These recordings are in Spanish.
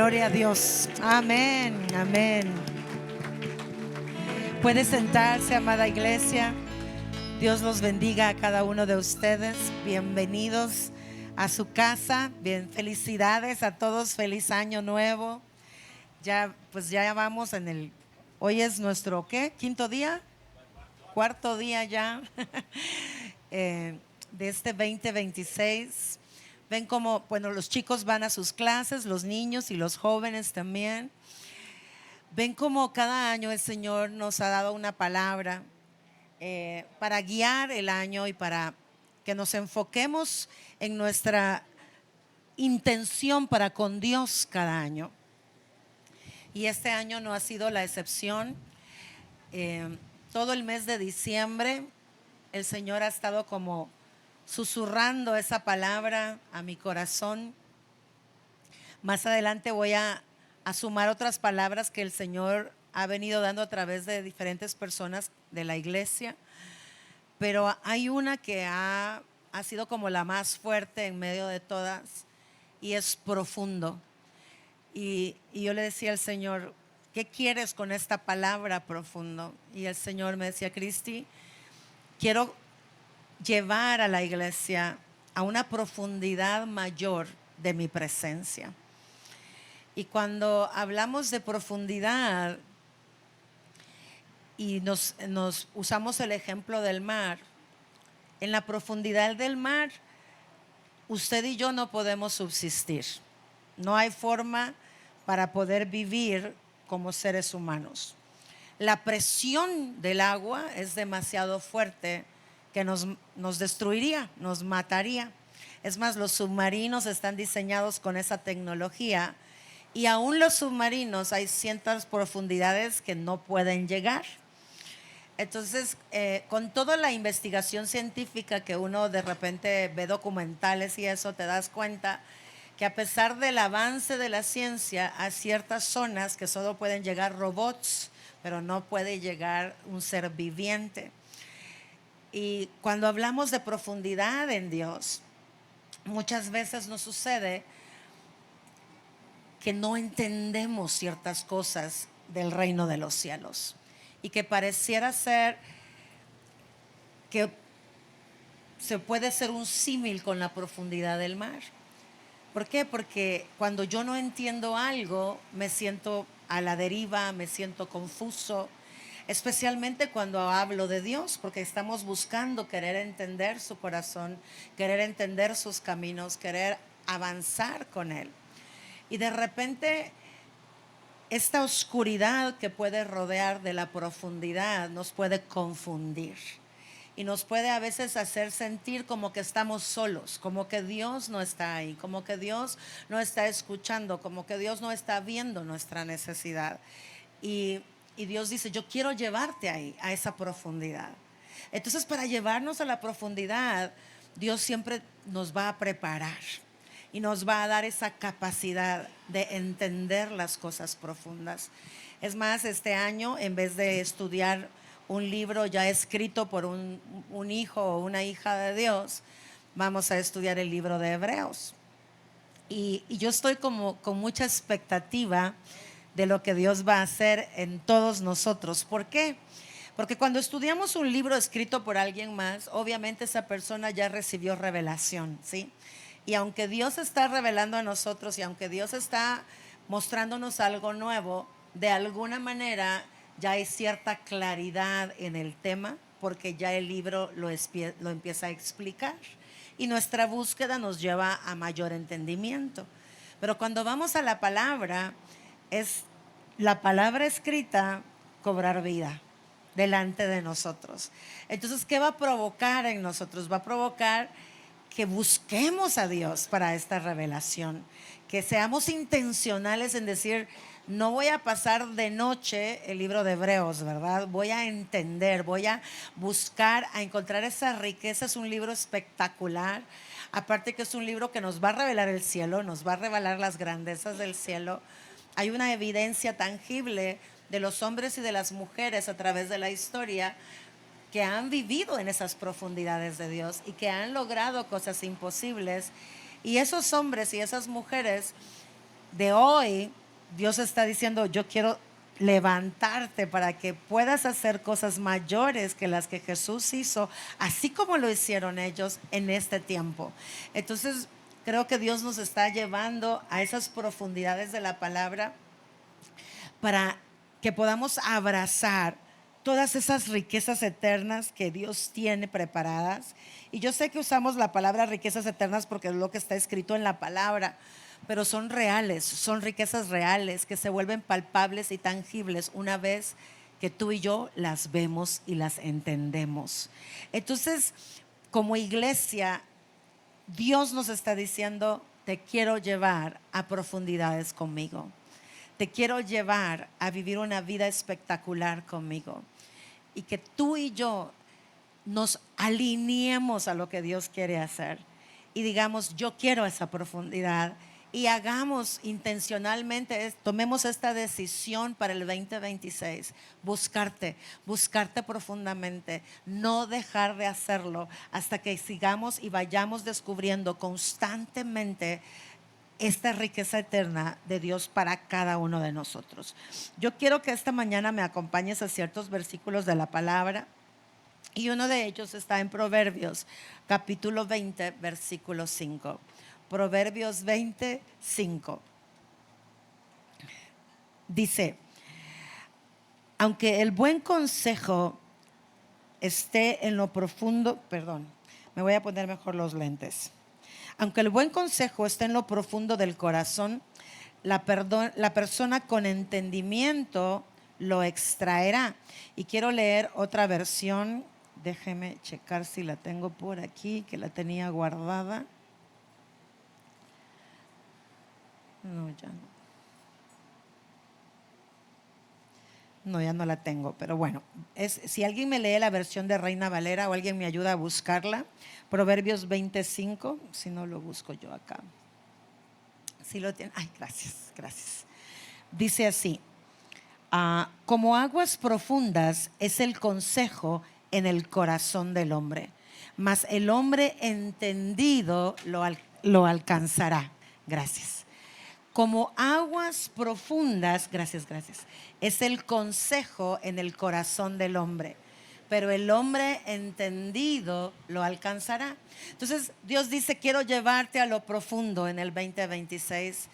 Gloria a Dios. Amén, amén. Puede sentarse, amada iglesia. Dios los bendiga a cada uno de ustedes. Bienvenidos a su casa. Bien, felicidades a todos. Feliz año nuevo. Ya vamos hoy es nuestro, ¿qué? ¿Quinto día? Cuarto día ya de este 2026. Ven como, bueno, los chicos van a sus clases, los niños y los jóvenes también. Ven como cada año el Señor nos ha dado una palabra para guiar el año y para que nos enfoquemos en nuestra intención para con Dios cada año. Y este año no ha sido la excepción. Todo el mes de diciembre el Señor ha estado como susurrando esa palabra a mi corazón. Más adelante voy a sumar otras palabras que el Señor ha venido dando a través de diferentes personas de la iglesia, pero hay una que ha sido como la más fuerte en medio de todas y es profundo. Y yo le decía al Señor, ¿qué quieres con esta palabra profundo? Y el Señor me decía, Cristi, quiero llevar a la iglesia a una profundidad mayor de mi presencia. Y cuando hablamos de profundidad y nos usamos el ejemplo del mar, en la profundidad del mar, usted y yo no podemos subsistir. No hay forma para poder vivir como seres humanos. La presión del agua es demasiado fuerte que nos destruiría, nos mataría. Es más, los submarinos están diseñados con esa tecnología y aún los submarinos hay ciertas profundidades que no pueden llegar. Entonces, con toda la investigación científica que uno de repente ve documentales y eso, te das cuenta que a pesar del avance de la ciencia, hay ciertas zonas que solo pueden llegar robots, pero no puede llegar un ser viviente. Y cuando hablamos de profundidad en Dios, muchas veces nos sucede que no entendemos ciertas cosas del reino de los cielos y que pareciera ser que se puede hacer un símil con la profundidad del mar. ¿Por qué? Porque cuando yo no entiendo algo, me siento a la deriva, me siento confuso, especialmente cuando hablo de Dios, porque estamos buscando querer entender su corazón, querer entender sus caminos, querer avanzar con Él. Y de repente, esta oscuridad que puede rodear de la profundidad nos puede confundir. Y nos puede a veces hacer sentir como que estamos solos, como que Dios no está ahí, como que Dios no está escuchando, como que Dios no está viendo nuestra necesidad. Y Dios dice, yo quiero llevarte ahí, a esa profundidad. Entonces, para llevarnos a la profundidad, Dios siempre nos va a preparar y nos va a dar esa capacidad de entender las cosas profundas. Es más, este año, en vez de estudiar un libro ya escrito por un hijo o una hija de Dios, vamos a estudiar el libro de Hebreos. Y yo estoy como con mucha expectativa de lo que Dios va a hacer en todos nosotros. ¿Por qué? Porque cuando estudiamos un libro escrito por alguien más, obviamente esa persona ya recibió revelación, ¿sí? Y aunque Dios está revelando a nosotros y aunque Dios está mostrándonos algo nuevo, de alguna manera ya hay cierta claridad en el tema porque ya el libro lo empieza a explicar y nuestra búsqueda nos lleva a mayor entendimiento. Pero cuando vamos a la palabra, es la palabra escrita cobrar vida delante de nosotros. Entonces, ¿qué va a provocar en nosotros? Va a provocar que busquemos a Dios para esta revelación, que seamos intencionales en decir, no voy a pasar de noche el libro de Hebreos, ¿verdad? Voy a entender, voy a buscar, a encontrar esa riqueza. Es un libro espectacular, aparte que es un libro que nos va a revelar el cielo, nos va a revelar las grandezas del cielo. Hay una evidencia tangible de los hombres y de las mujeres a través de la historia que han vivido en esas profundidades de Dios y que han logrado cosas imposibles. Y esos hombres y esas mujeres de hoy, Dios está diciendo, yo quiero levantarte para que puedas hacer cosas mayores que las que Jesús hizo, así como lo hicieron ellos en este tiempo. Entonces, creo que Dios nos está llevando a esas profundidades de la palabra para que podamos abrazar todas esas riquezas eternas que Dios tiene preparadas. Y yo sé que usamos la palabra riquezas eternas porque es lo que está escrito en la palabra, pero son reales, son riquezas reales que se vuelven palpables y tangibles una vez que tú y yo las vemos y las entendemos. Entonces, como iglesia, Dios nos está diciendo, te quiero llevar a profundidades conmigo. Te quiero llevar a vivir una vida espectacular conmigo. Y que tú y yo nos alineemos a lo que Dios quiere hacer. Y digamos, yo quiero esa profundidad. Y hagamos intencionalmente, tomemos esta decisión para el 2026, buscarte profundamente, no dejar de hacerlo hasta que sigamos y vayamos descubriendo constantemente esta riqueza eterna de Dios para cada uno de nosotros. Yo quiero que esta mañana me acompañes a ciertos versículos de la palabra. Y uno de ellos está en Proverbios, capítulo 20, versículo 5. Proverbios 20, 5. Dice, aunque el buen consejo esté en lo profundo, perdón, me voy a poner mejor los lentes. Aunque el buen consejo esté en lo profundo del corazón, la persona con entendimiento lo extraerá. Y quiero leer otra versión. Déjeme checar si la tengo por aquí, que la tenía guardada. No, ya no. No, ya no la tengo, pero bueno, si alguien me lee la versión de Reina Valera o alguien me ayuda a buscarla, Proverbios 25, si no lo busco yo acá. Si lo tiene, ay, gracias. Dice así, como aguas profundas es el consejo en el corazón del hombre, mas el hombre entendido lo alcanzará. Gracias. Como aguas profundas, gracias, es el consejo en el corazón del hombre, pero el hombre entendido lo alcanzará. Entonces Dios dice, quiero llevarte a lo profundo en el 2026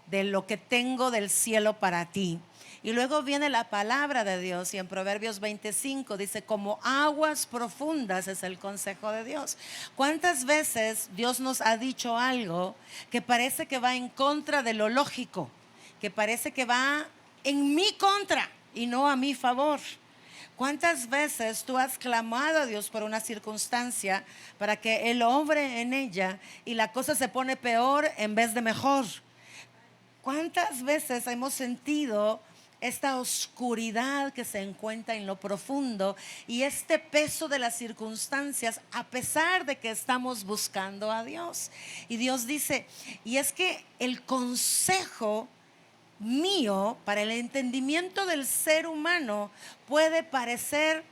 de lo que tengo del cielo para ti. Y luego viene la palabra de Dios y en Proverbios 25 dice, como aguas profundas es el consejo de Dios. ¿Cuántas veces Dios nos ha dicho algo que parece que va en contra de lo lógico, que parece que va en mi contra y no a mi favor? ¿Cuántas veces tú has clamado a Dios por una circunstancia para que Él obre en ella y la cosa se pone peor en vez de mejor? ¿Cuántas veces hemos sentido esta oscuridad que se encuentra en lo profundo y este peso de las circunstancias a pesar de que estamos buscando a Dios? Y Dios dice, y es que el consejo mío para el entendimiento del ser humano puede parecer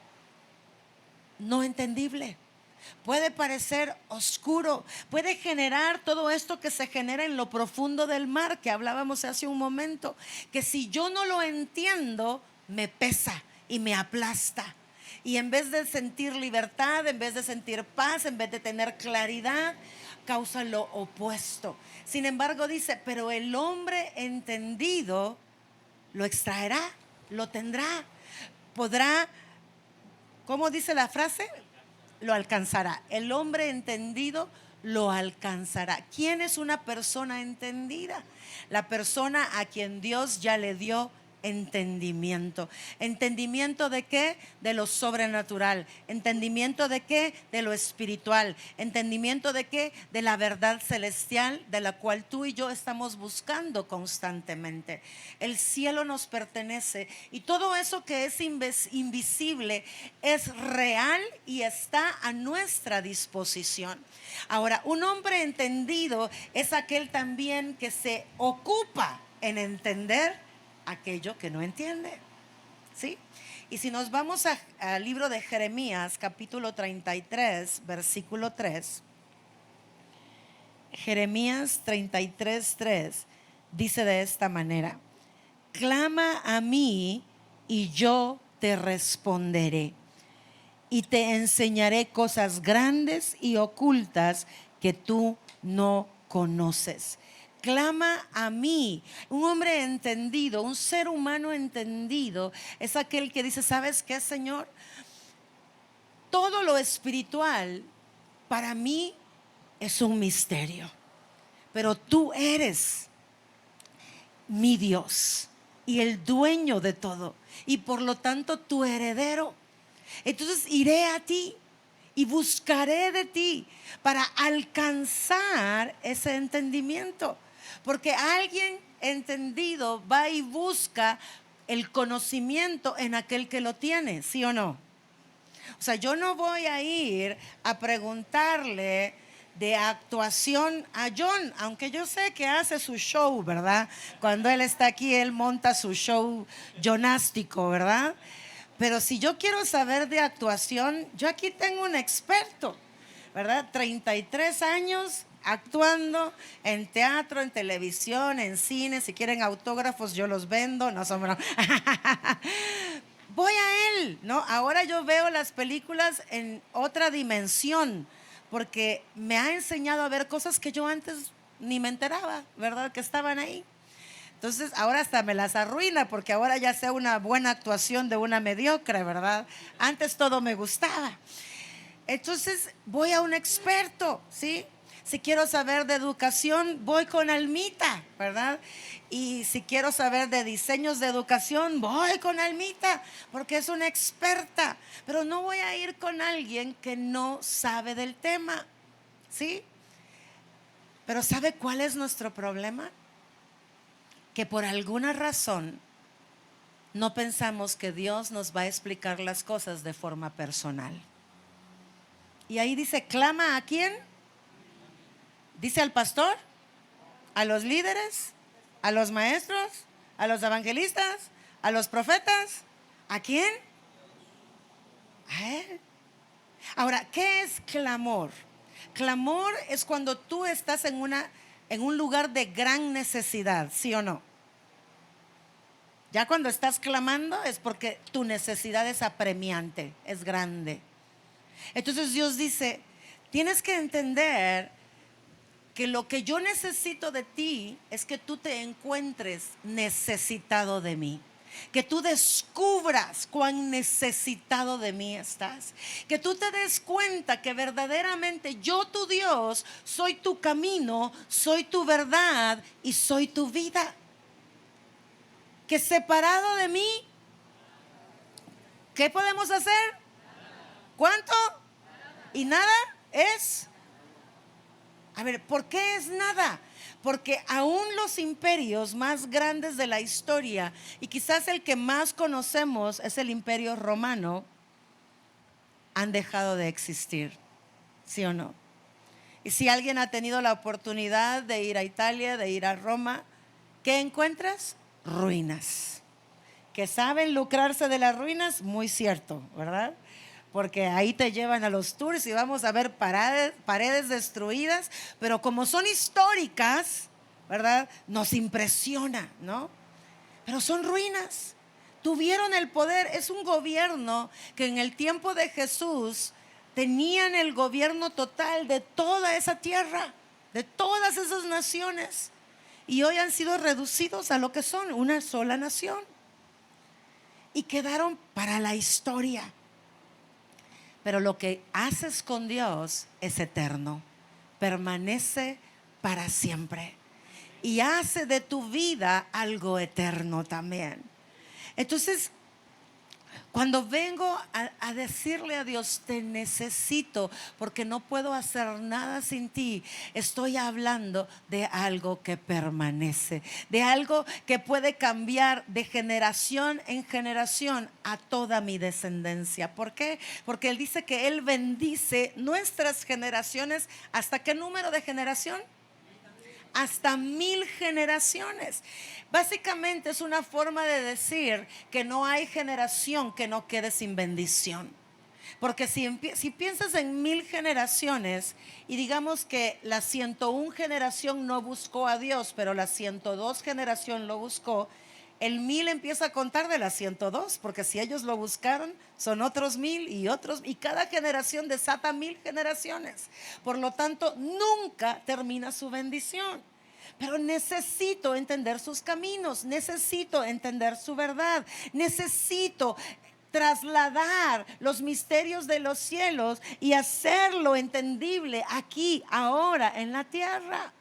no entendible. Puede parecer oscuro, puede generar todo esto que se genera en lo profundo del mar, que hablábamos hace un momento, que si yo no lo entiendo, me pesa y me aplasta. Y en vez de sentir libertad, en vez de sentir paz, en vez de tener claridad, causa lo opuesto. Sin embargo, dice, pero el hombre entendido lo extraerá, lo tendrá, podrá, ¿cómo dice la frase? Lo alcanzará. El hombre entendido lo alcanzará. ¿Quién es una persona entendida? La persona a quien Dios ya le dio entendimiento. ¿Entendimiento de qué? De lo sobrenatural. ¿Entendimiento de qué? De lo espiritual. ¿Entendimiento de qué? De la verdad celestial de la cual tú y yo estamos buscando constantemente. El cielo nos pertenece y todo eso que es invisible es real y está a nuestra disposición. Ahora, un hombre entendido es aquel también que se ocupa en entender aquello que no entiende, ¿sí? Y si nos vamos al libro de Jeremías, capítulo 33, versículo 3, Jeremías 33, 3, dice de esta manera: clama a mí y yo te responderé y te enseñaré cosas grandes y ocultas que tú no conoces. Clama a mí. Un hombre entendido, un ser humano entendido, es aquel que dice: ¿sabes qué, Señor? Todo lo espiritual para mí es un misterio, pero tú eres mi Dios y el dueño de todo, y por lo tanto tu heredero. Entonces iré a ti y buscaré de ti para alcanzar ese entendimiento, porque alguien entendido va y busca el conocimiento en aquel que lo tiene, ¿sí o no? O sea, yo no voy a ir a preguntarle de actuación a John, aunque yo sé que hace su show, ¿verdad? Cuando él está aquí, él monta su show jonástico, ¿verdad? Pero si yo quiero saber de actuación, yo aquí tengo un experto, ¿verdad? 33 años actuando en teatro, en televisión, en cine. Si quieren autógrafos, yo los vendo. No, son bromas. Voy a él, ¿no? Ahora yo veo las películas en otra dimensión, porque me ha enseñado a ver cosas que yo antes ni me enteraba, ¿verdad? Que estaban ahí. Entonces ahora hasta me las arruina, porque ahora ya sé una buena actuación de una mediocre, ¿verdad? Antes todo me gustaba. Entonces voy a un experto, ¿sí? Si quiero saber de educación, voy con Almita, ¿verdad? Y si quiero saber de diseños de educación, voy con Almita, porque es una experta. Pero no voy a ir con alguien que no sabe del tema, ¿sí? Pero ¿sabe cuál es nuestro problema? Que por alguna razón no pensamos que Dios nos va a explicar las cosas de forma personal. Y ahí dice: clama a quién. Dice: al pastor, a los líderes, a los maestros, a los evangelistas, a los profetas. ¿A quién? A él. Ahora, ¿qué es clamor? Clamor es cuando tú estás en un lugar de gran necesidad, ¿sí o no? Ya cuando estás clamando es porque tu necesidad es apremiante, es grande. Entonces Dios dice: tienes que entender que lo que yo necesito de ti es que tú te encuentres necesitado de mí. Que tú descubras cuán necesitado de mí estás. Que tú te des cuenta que verdaderamente yo, tu Dios, soy tu camino, soy tu verdad y soy tu vida. Que separado de mí, ¿qué podemos hacer? ¿Cuánto? ¿Y nada es? A ver, ¿por qué es nada? Porque aún los imperios más grandes de la historia, y quizás el que más conocemos es el imperio romano, han dejado de existir, ¿sí o no? Y si alguien ha tenido la oportunidad de ir a Italia, de ir a Roma, ¿qué encuentras? Ruinas. Que saben lucrarse de las ruinas, muy cierto, ¿verdad? Porque ahí te llevan a los tours y vamos a ver paredes destruidas, pero como son históricas, ¿verdad? Nos impresiona, ¿no? Pero son ruinas. Tuvieron el poder. Es un gobierno que en el tiempo de Jesús tenían el gobierno total de toda esa tierra, de todas esas naciones, y hoy han sido reducidos a lo que son, una sola nación, y quedaron para la historia. Pero lo que haces con Dios es eterno, permanece para siempre y hace de tu vida algo eterno también. Entonces, cuando vengo a decirle a Dios: te necesito porque no puedo hacer nada sin ti, estoy hablando de algo que permanece, de algo que puede cambiar de generación en generación a toda mi descendencia. ¿Por qué? Porque Él dice que Él bendice nuestras generaciones. ¿Hasta qué número de generación? Hasta 1000 generaciones. Básicamente es una forma de decir que no hay generación que no quede sin bendición. Porque si piensas en 1000 generaciones y digamos que la 101 generación no buscó a Dios, pero la 102 generación lo buscó, el 1000 empieza a contar de la 102, porque si ellos lo buscaron, son otros 1000 y otros, y cada generación desata 1000 generaciones. Por lo tanto, nunca termina su bendición. Pero necesito entender sus caminos, necesito entender su verdad, necesito trasladar los misterios de los cielos y hacerlo entendible aquí, ahora, en la tierra.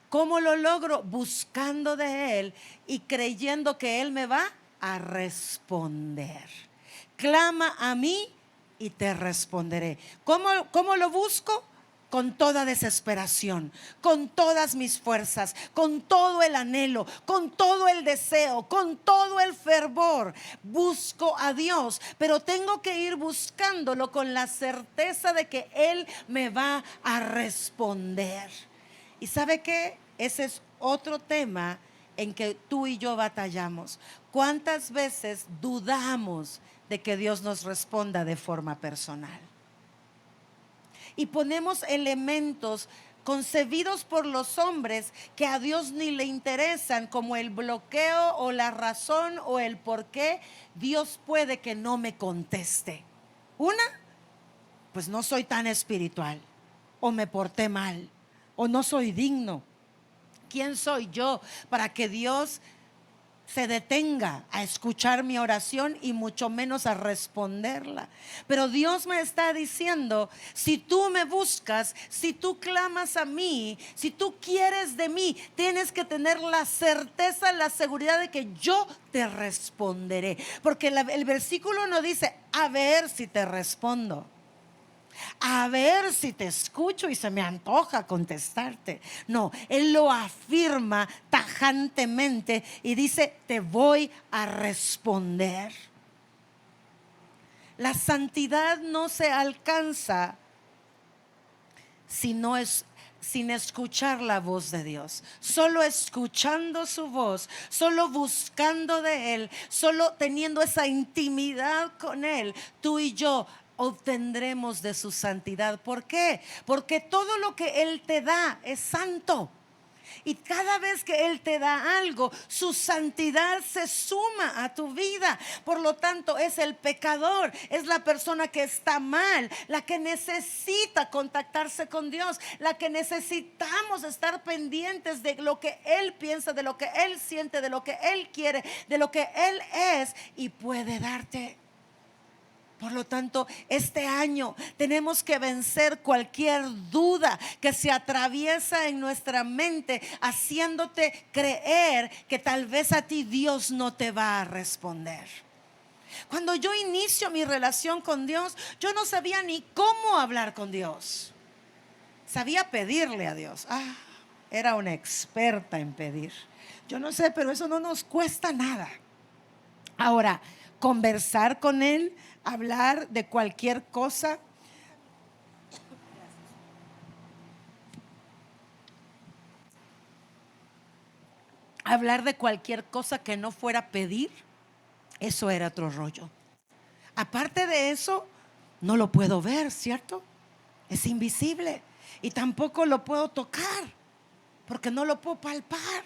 ¿Cómo lo logro? Buscando de Él y creyendo que Él me va a responder. Clama a mí y te responderé. ¿Cómo lo busco? Con toda desesperación, con todas mis fuerzas, con todo el anhelo, con todo el deseo, con todo el fervor. Busco a Dios, pero tengo que ir buscándolo con la certeza de que Él me va a responder. ¿Y sabe qué? Ese es otro tema en que tú y yo batallamos. ¿Cuántas veces dudamos de que Dios nos responda de forma personal? Y ponemos elementos concebidos por los hombres que a Dios ni le interesan, como el bloqueo o la razón o el por qué Dios puede que no me conteste. Una, pues no soy tan espiritual, o me porté mal, o no soy digno. ¿Quién soy yo para que Dios se detenga a escuchar mi oración y mucho menos a responderla? Pero Dios me está diciendo: si tú me buscas, si tú clamas a mí, si tú quieres de mí, tienes que tener la certeza, la seguridad de que yo te responderé. Porque el versículo no dice a ver si te respondo, a ver si te escucho y se me antoja contestarte. No, Él lo afirma tajantemente y dice: te voy a responder. La santidad no se alcanza sin escuchar la voz de Dios. Solo escuchando su voz, solo buscando de Él, solo teniendo esa intimidad con Él, tú y yo obtendremos de su santidad. ¿Por qué? Porque todo lo que Él te da es santo. Y cada vez que Él te da algo, su santidad se suma a tu vida. Por lo tanto, es el pecador, es la persona que está mal, la que necesita contactarse con Dios, la que necesitamos estar pendientes de lo que Él piensa, de lo que Él siente, de lo que Él quiere, de lo que Él es y puede darte. Por lo tanto, este año tenemos que vencer cualquier duda que se atraviesa en nuestra mente, haciéndote creer que tal vez a ti Dios no te va a responder. Cuando yo inicio mi relación con Dios, yo no sabía ni cómo hablar con Dios. Sabía pedirle a Dios. Era una experta en pedir. Yo no sé, pero eso no nos cuesta nada. Ahora, conversar con Él, hablar de cualquier cosa. Hablar de cualquier cosa que no fuera pedir, eso era otro rollo. Aparte de eso, no lo puedo ver, ¿cierto? Es invisible. Y tampoco lo puedo tocar, porque no lo puedo palpar.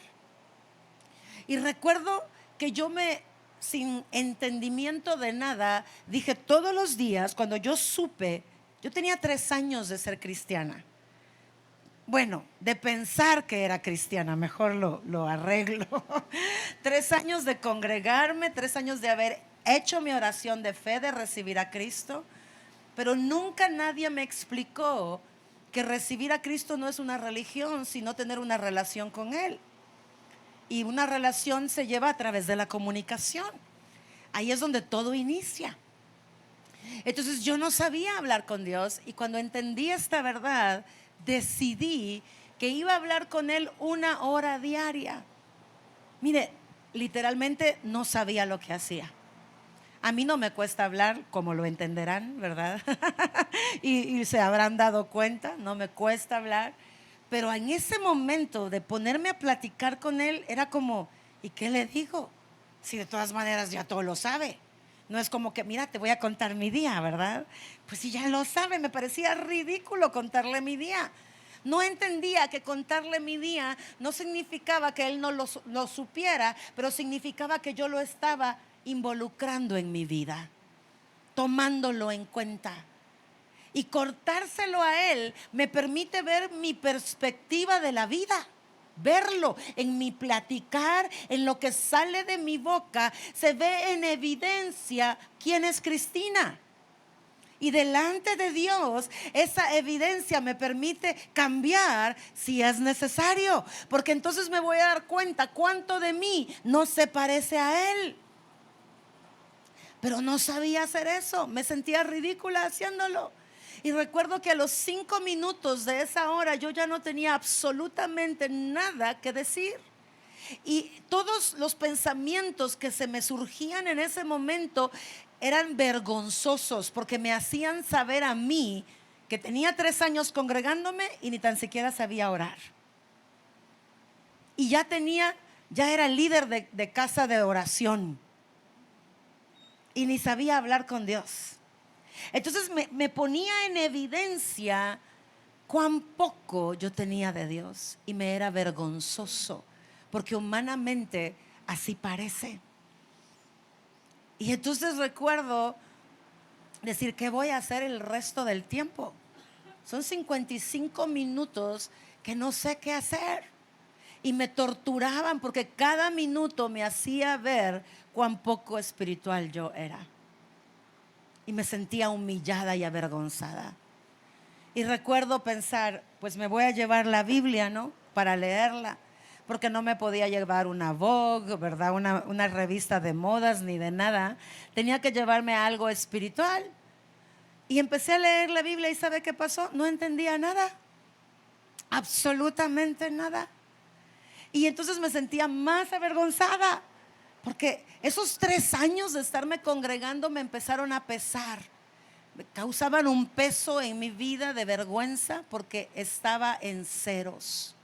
Y recuerdo que sin entendimiento de nada, dije todos los días, cuando yo supe, yo tenía 3 años de ser cristiana. Bueno, de pensar que era cristiana, mejor lo arreglo. 3 años de congregarme, 3 años de haber hecho mi oración de fe, de recibir a Cristo, pero nunca nadie me explicó que recibir a Cristo no es una religión, sino tener una relación con Él. Y una relación se lleva a través de la comunicación. Ahí es donde todo inicia. Entonces yo no sabía hablar con Dios, y cuando entendí esta verdad, decidí que iba a hablar con Él 1 hora diaria. Mire, literalmente no sabía lo que hacía. A mí no me cuesta hablar, como lo entenderán, ¿verdad? y se habrán dado cuenta, no me cuesta hablar. Pero en ese momento de ponerme a platicar con Él, era como: ¿y qué le digo? Si de todas maneras ya todo lo sabe. No es como que, mira, te voy a contar mi día, ¿verdad? Pues si ya lo sabe, me parecía ridículo contarle mi día. No entendía que contarle mi día no significaba que él no lo supiera, pero significaba que yo lo estaba involucrando en mi vida, tomándolo en cuenta. Y cortárselo a él me permite ver mi perspectiva de la vida. Verlo en mi platicar, en lo que sale de mi boca, se ve en evidencia quién es Cristina. Y delante de Dios, esa evidencia me permite cambiar si es necesario. Porque entonces me voy a dar cuenta cuánto de mí no se parece a Él. Pero no sabía hacer eso, me sentía ridícula haciéndolo. Y recuerdo que a los 5 minutos de esa hora yo ya no tenía absolutamente nada que decir. Y todos los pensamientos que se me surgían en ese momento eran vergonzosos porque me hacían saber a mí que tenía 3 años congregándome y ni tan siquiera sabía orar. Y ya era líder de casa de oración y ni sabía hablar con Dios. Entonces me ponía en evidencia cuán poco yo tenía de Dios y me era vergonzoso, porque humanamente así parece. Y entonces recuerdo decir, ¿qué voy a hacer el resto del tiempo? Son 55 minutos que no sé qué hacer. Y me torturaban porque cada minuto me hacía ver cuán poco espiritual yo era. Y me sentía humillada y avergonzada. Y recuerdo pensar, pues me voy a llevar la Biblia, ¿no? Para leerla. Porque no me podía llevar una Vogue, ¿verdad? Una revista de modas ni de nada. Tenía que llevarme algo espiritual. Y empecé a leer la Biblia y ¿sabe qué pasó? No entendía nada. Absolutamente nada. Y entonces me sentía más avergonzada. Porque esos 3 años de estarme congregando me empezaron a pesar. Me causaban un peso en mi vida de vergüenza porque estaba en ceros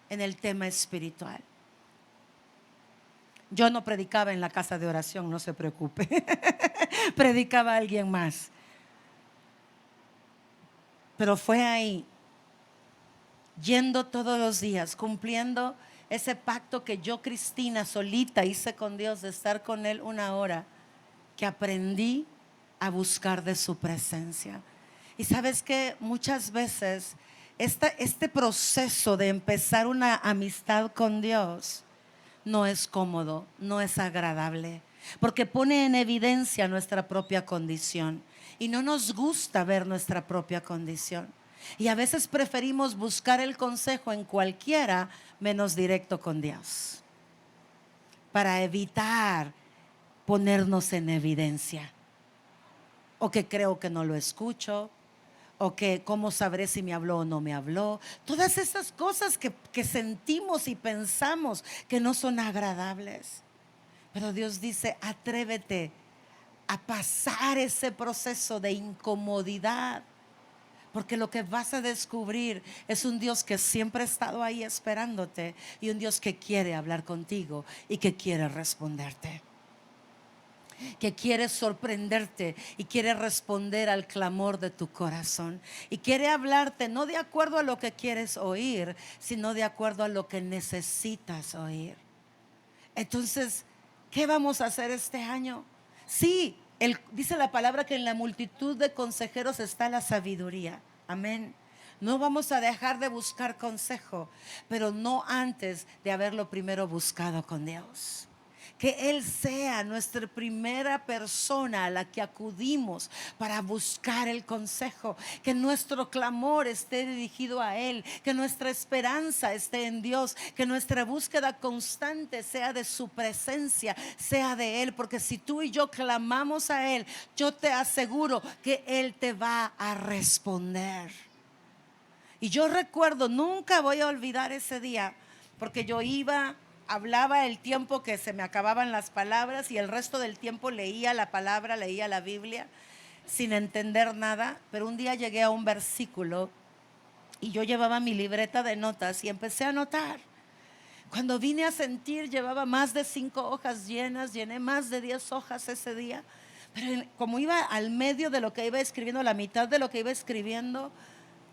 en el tema espiritual. Yo no predicaba en la casa de oración, no se preocupe. Predicaba a alguien más. Pero fue ahí, yendo todos los días, cumpliendo ese pacto que yo, Cristina, solita hice con Dios de estar con Él 1 hora, que aprendí a buscar de su presencia. Y sabes que muchas veces este proceso de empezar una amistad con Dios no es cómodo, no es agradable, porque pone en evidencia nuestra propia condición y no nos gusta ver nuestra propia condición. Y a veces preferimos buscar el consejo en cualquiera menos directo con Dios, para evitar ponernos en evidencia. O que creo que no lo escucho, o que cómo sabré si me habló o no me habló. Todas esas cosas que sentimos y pensamos que no son agradables. Pero Dios dice, atrévete a pasar ese proceso de incomodidad, porque lo que vas a descubrir es un Dios que siempre ha estado ahí esperándote y un Dios que quiere hablar contigo y que quiere responderte, que quiere sorprenderte y quiere responder al clamor de tu corazón y quiere hablarte no de acuerdo a lo que quieres oír, sino de acuerdo a lo que necesitas oír. Entonces, ¿qué vamos a hacer este año? Sí, dice la palabra que en la multitud de consejeros está la sabiduría. Amén. No vamos a dejar de buscar consejo, pero no antes de haberlo primero buscado con Dios. Que Él sea nuestra primera persona a la que acudimos para buscar el consejo. Que nuestro clamor esté dirigido a Él. Que nuestra esperanza esté en Dios. Que nuestra búsqueda constante sea de su presencia, sea de Él. Porque si tú y yo clamamos a Él, yo te aseguro que Él te va a responder. Y yo recuerdo, nunca voy a olvidar ese día, porque yo hablaba el tiempo que se me acababan las palabras y el resto del tiempo leía la palabra, leía la Biblia sin entender nada. Pero un día llegué a un versículo y yo llevaba mi libreta de notas y empecé a anotar. Cuando vine a sentir, llevaba más de 5 hojas llenas, llené más de 10 hojas ese día. Pero como iba al medio de lo que iba escribiendo, la mitad de lo que iba escribiendo,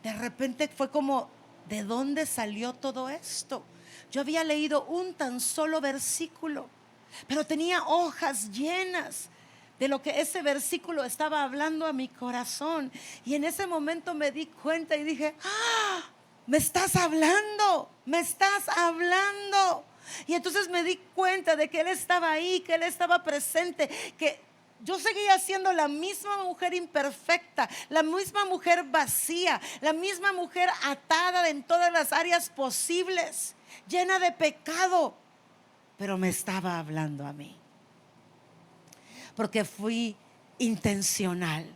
de repente fue como, ¿de dónde salió todo esto? Yo había leído un tan solo versículo, pero tenía hojas llenas de lo que ese versículo estaba hablando a mi corazón. Y en ese momento me di cuenta y dije, ¡ah! Me estás hablando, me estás hablando. Y entonces me di cuenta de que Él estaba ahí, que Él estaba presente, que yo seguía siendo la misma mujer imperfecta, la misma mujer vacía, la misma mujer atada en todas las áreas posibles, llena de pecado, pero me estaba hablando a mí. Porque fui intencional,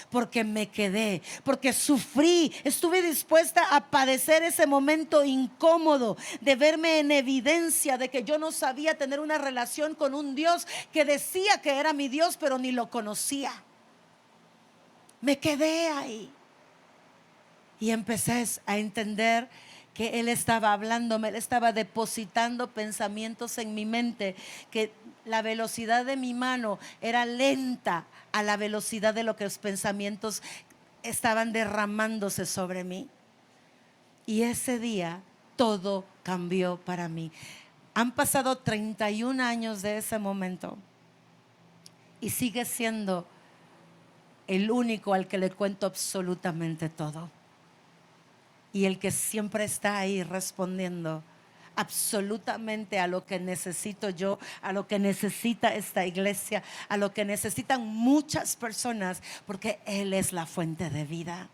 porque me quedé, porque sufrí, estuve dispuesta a padecer ese momento incómodo de verme en evidencia de que yo no sabía tener una relación con un Dios que decía que era mi Dios, pero ni lo conocía. Me quedé ahí y empecé a entender que Él estaba hablándome, Él estaba depositando pensamientos en mi mente, que la velocidad de mi mano era lenta a la velocidad de lo que los pensamientos estaban derramándose sobre mí. Y ese día todo cambió para mí. Han pasado 31 años de ese momento y sigue siendo el único al que le cuento absolutamente todo. Y el que siempre está ahí respondiendo absolutamente a lo que necesito yo, a lo que necesita esta iglesia, a lo que necesitan muchas personas, porque Él es la fuente de vida.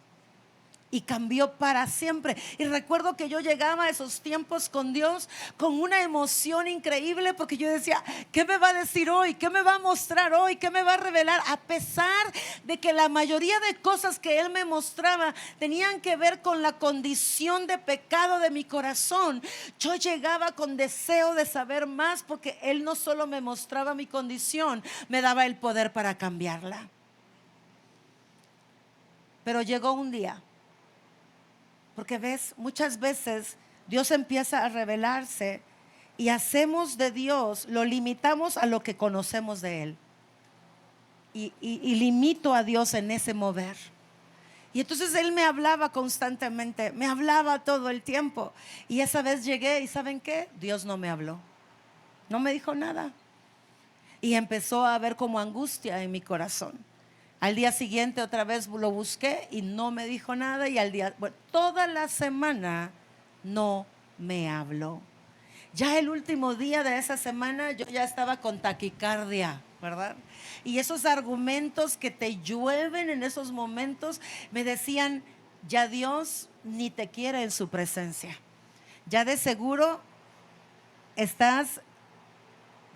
Y cambió para siempre. Y recuerdo que yo llegaba a esos tiempos con Dios con una emoción increíble, porque yo decía, ¿qué me va a decir hoy? ¿Qué me va a mostrar hoy? ¿Qué me va a revelar? A pesar de que la mayoría de cosas que Él me mostraba tenían que ver con la condición de pecado de mi corazón, yo llegaba con deseo de saber más, porque Él no solo me mostraba mi condición, me daba el poder para cambiarla. Pero llegó un día, porque ves, muchas veces Dios empieza a revelarse y hacemos de Dios, lo limitamos a lo que conocemos de Él. Y limito a Dios en ese mover. Y entonces Él me hablaba constantemente, me hablaba todo el tiempo. Y esa vez llegué y ¿saben qué? Dios no me habló, no me dijo nada. Y empezó a haber como angustia en mi corazón. Al día siguiente otra vez lo busqué y no me dijo nada. Y toda la semana no me habló. Ya el último día de esa semana yo ya estaba con taquicardia, ¿verdad? Y esos argumentos que te llueven en esos momentos me decían, ya Dios ni te quiere en su presencia. Ya de seguro estás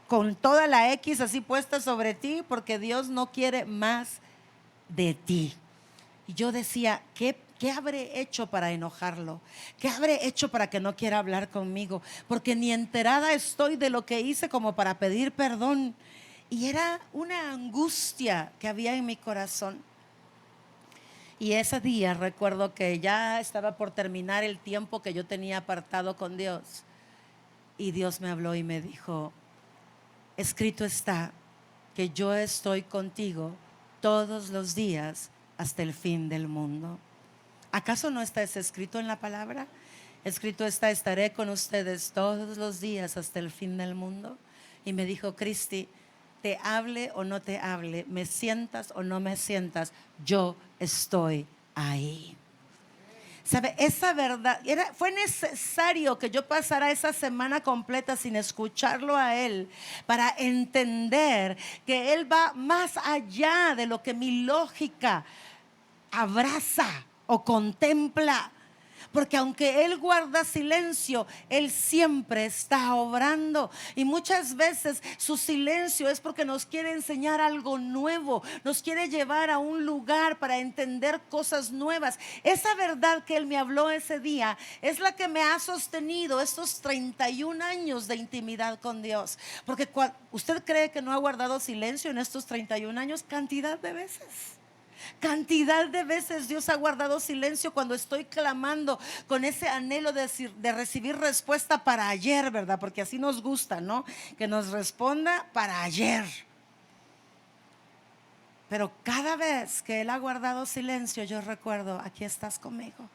con toda la X así puesta sobre ti, porque Dios no quiere más de ti. Y yo decía, ¿qué habré hecho para enojarlo? ¿Qué habré hecho para que no quiera hablar conmigo? Porque ni enterada estoy de lo que hice como para pedir perdón. Y era una angustia que había en mi corazón. Y ese día recuerdo que ya estaba por terminar el tiempo que yo tenía apartado con Dios. Y Dios me habló y me dijo, escrito está que yo estoy contigo todos los días hasta el fin del mundo. ¿Acaso no está ese escrito en la palabra? Escrito está, estaré con ustedes todos los días hasta el fin del mundo. Y me dijo, Cristi, te hable o no te hable, me sientas o no me sientas, yo estoy ahí. ¿Sabe? Esa verdad, fue necesario que yo pasara esa semana completa sin escucharlo a Él para entender que Él va más allá de lo que mi lógica abraza o contempla. Porque aunque Él guarda silencio, Él siempre está obrando. Y muchas veces su silencio es porque nos quiere enseñar algo nuevo, nos quiere llevar a un lugar para entender cosas nuevas. Esa verdad que Él me habló ese día es la que me ha sostenido estos 31 años de intimidad con Dios. Porque ¿usted cree que no ha guardado silencio en estos 31 años? Cantidad de veces. Cantidad de veces Dios ha guardado silencio cuando estoy clamando con ese anhelo de recibir respuesta para ayer, ¿verdad? Porque así nos gusta, ¿no? Que nos responda para ayer. Pero cada vez que Él ha guardado silencio, yo recuerdo, aquí estás conmigo.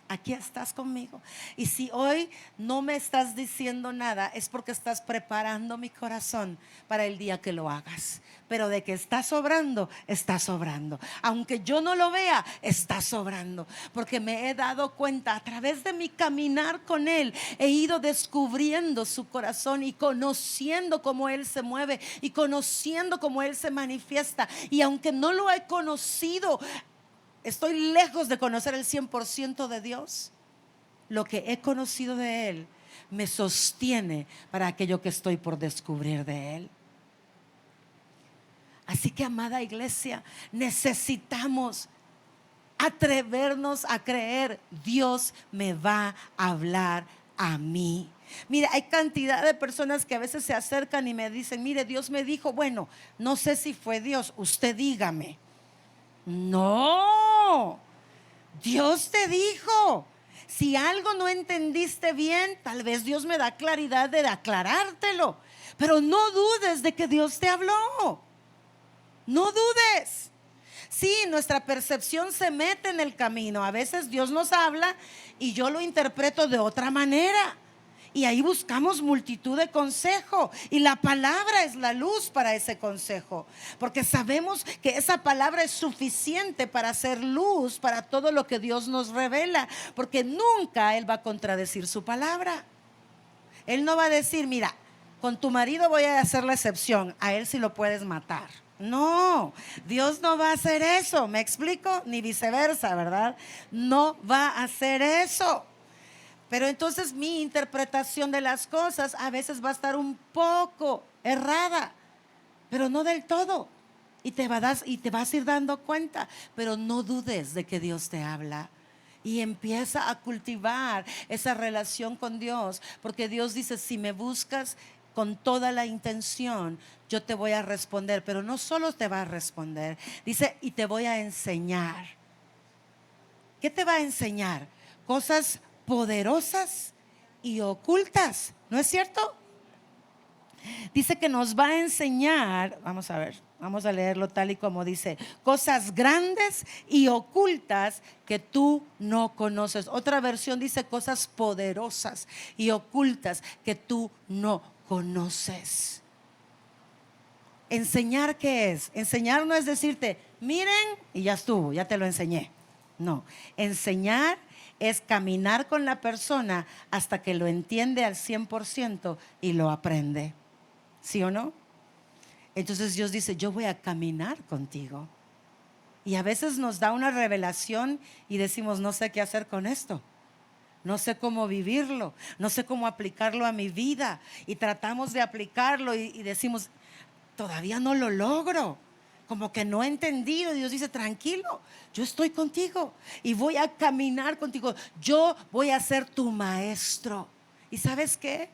Aquí estás conmigo. Y si hoy no me estás diciendo nada, es porque estás preparando mi corazón para el día que lo hagas. Pero de que está sobrando, está sobrando. Aunque yo no lo vea, está sobrando. Porque me he dado cuenta, a través de mi caminar con Él, he ido descubriendo su corazón y conociendo cómo Él se mueve y conociendo cómo Él se manifiesta. Y aunque no lo he conocido, estoy lejos de conocer el 100% de Dios. Lo que he conocido de Él me sostiene para aquello que estoy por descubrir de Él. Así que, amada iglesia, necesitamos atrevernos a creer: Dios me va a hablar a mí. Mira, hay cantidad de personas que a veces se acercan y me dicen: mire, Dios me dijo. Bueno, no sé si fue Dios, usted dígame. No, Dios te dijo. Si algo no entendiste bien, tal vez Dios me da claridad de aclarártelo. Pero no dudes de que Dios te habló. No dudes. Sí, nuestra percepción se mete en el camino. A veces Dios nos habla y yo lo interpreto de otra manera. Y ahí buscamos multitud de consejos. Y la palabra es la luz para ese consejo. Porque sabemos que esa palabra es suficiente para hacer luz para todo lo que Dios nos revela. Porque nunca Él va a contradecir su palabra. Él no va a decir: mira, con tu marido voy a hacer la excepción, a él sí lo puedes matar. No, Dios no va a hacer eso. ¿Me explico? Ni viceversa, ¿verdad? No va a hacer eso. Pero entonces mi interpretación de las cosas a veces va a estar un poco errada, pero no del todo. Y te vas a ir dando cuenta. Pero no dudes de que Dios te habla. Y empieza a cultivar esa relación con Dios. Porque Dios dice: si me buscas con toda la intención, yo te voy a responder. Pero no solo te va a responder, dice: y te voy a enseñar. ¿Qué te va a enseñar? Cosas poderosas y ocultas, ¿no es cierto? Dice que nos va a enseñar, vamos a ver, vamos a leerlo tal y como dice: cosas grandes y ocultas que tú no conoces. Otra versión dice: cosas poderosas y ocultas que tú no conoces. ¿Enseñar qué es? Enseñar no es decirte: miren, y ya estuvo, ya te lo enseñé. No, enseñar es caminar con la persona hasta que lo entiende al 100% y lo aprende. ¿Sí o no? Entonces Dios dice: yo voy a caminar contigo. Y a veces nos da una revelación y decimos: no sé qué hacer con esto. No sé cómo vivirlo. No sé cómo aplicarlo a mi vida. Y tratamos de aplicarlo y decimos: todavía no lo logro. Como que no he entendido. Y Dios dice: tranquilo, yo estoy contigo y voy a caminar contigo. Yo voy a ser tu maestro. ¿Y sabes qué?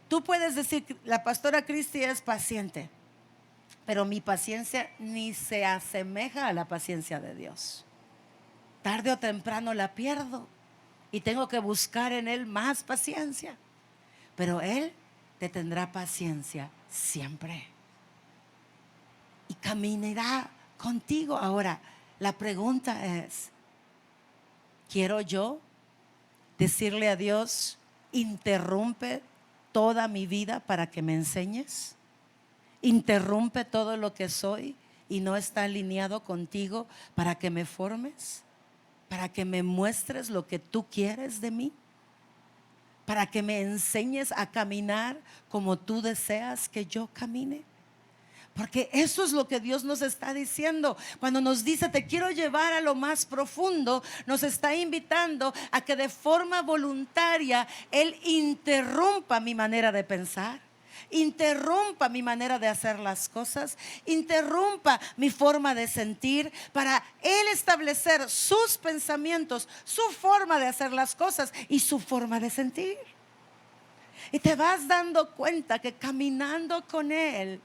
Tú puedes decir: la pastora Cristi es paciente, pero mi paciencia ni se asemeja a la paciencia de Dios. Tarde o temprano la pierdo y tengo que buscar en Él más paciencia. Pero Él te tendrá paciencia siempre y caminará contigo. Ahora, la pregunta es: ¿quiero yo decirle a Dios: interrumpe toda mi vida para que me enseñes? ¿Interrumpe todo lo que soy y no está alineado contigo para que me formes? ¿Para que me muestres lo que tú quieres de mí? ¿Para que me enseñes a caminar como tú deseas que yo camine? Porque eso es lo que Dios nos está diciendo. Cuando nos dice: te quiero llevar a lo más profundo, nos está invitando a que de forma voluntaria Él interrumpa mi manera de pensar, interrumpa mi manera de hacer las cosas, interrumpa mi forma de sentir, para Él establecer sus pensamientos, su forma de hacer las cosas y su forma de sentir. Y te vas dando cuenta que caminando con Él,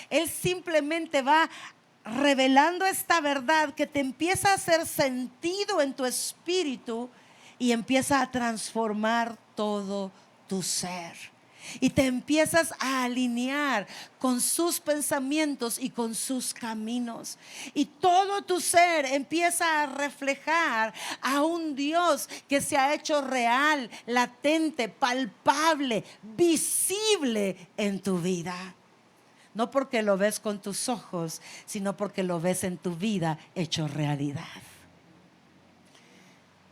Él simplemente va revelando esta verdad que te empieza a hacer sentido en tu espíritu y empieza a transformar todo tu ser. y te empiezas a alinear con sus pensamientos y con sus caminos. Y todo tu ser empieza a reflejar a un Dios que se ha hecho real, latente, palpable, visible en tu vida. No porque lo ves con tus ojos, sino porque lo ves en tu vida hecho realidad.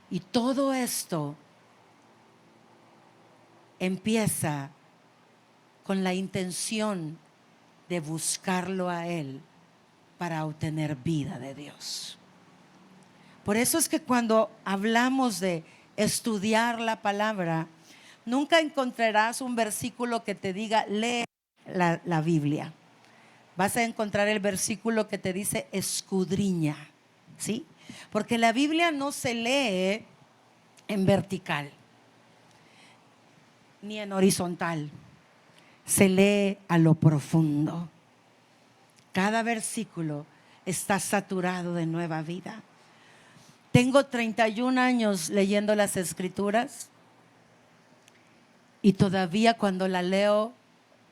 Y todo esto empieza con la intención de buscarlo a Él para obtener vida de Dios. Por eso es que cuando hablamos de estudiar la palabra, nunca encontrarás un versículo que te diga lee la Biblia. Vas a encontrar el versículo que te dice escudriña, ¿sí? Porque la Biblia no se lee en vertical ni en horizontal, se lee a lo profundo. Cada versículo está saturado de nueva vida. Tengo 31 años leyendo las Escrituras y todavía cuando la leo,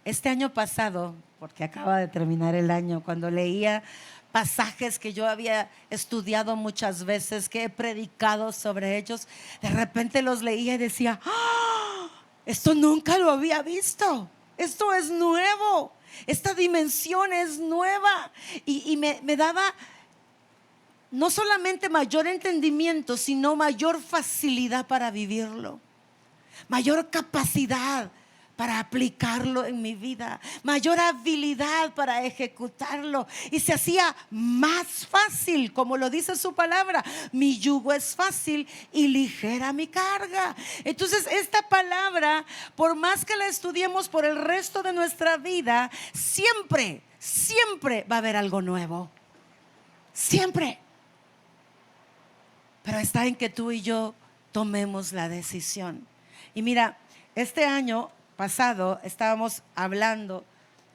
este año pasado, porque acaba de terminar el año, cuando leía pasajes que yo había estudiado muchas veces, que he predicado sobre ellos, de repente los leía y decía, ¡ah! Esto nunca lo había visto, esto es nuevo, esta dimensión es nueva. Y me daba no solamente mayor entendimiento, sino mayor facilidad para vivirlo, mayor capacidad para aplicarlo en mi vida, mayor habilidad para ejecutarlo, y se hacía más fácil, como lo dice su palabra, mi yugo es fácil y ligera mi carga. Entonces esta palabra, por más que la estudiemos por el resto de nuestra vida, siempre va a haber algo nuevo, siempre. Pero está en que tú y yo tomemos la decisión. Y mira, este año pasado estábamos hablando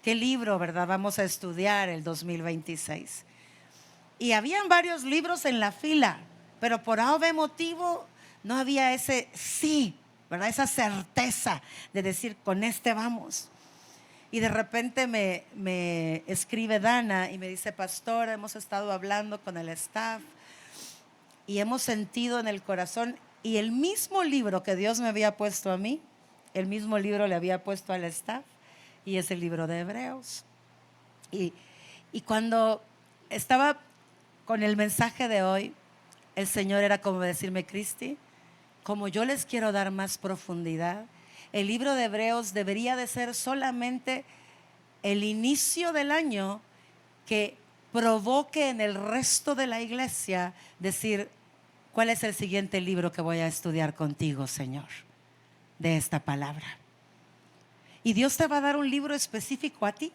qué libro, ¿verdad?, vamos a estudiar el 2026. Y habían varios libros en la fila, pero por algún motivo no había ese sí, ¿verdad?, esa certeza de decir con este vamos. Y de repente me escribe Dana y me dice, pastor, hemos estado hablando con el staff y hemos sentido en el corazón, y el mismo libro que Dios me había puesto a mí, el mismo libro le había puesto al staff, y es el libro de Hebreos. Y cuando estaba con el mensaje de hoy, el Señor era como decirme, Cristi, como yo les quiero dar más profundidad, el libro de Hebreos debería de ser solamente el inicio del año que provoque en el resto de la iglesia decir, ¿cuál es el siguiente libro que voy a estudiar contigo, Señor, de esta palabra? Y Dios te va a dar un libro específico a ti,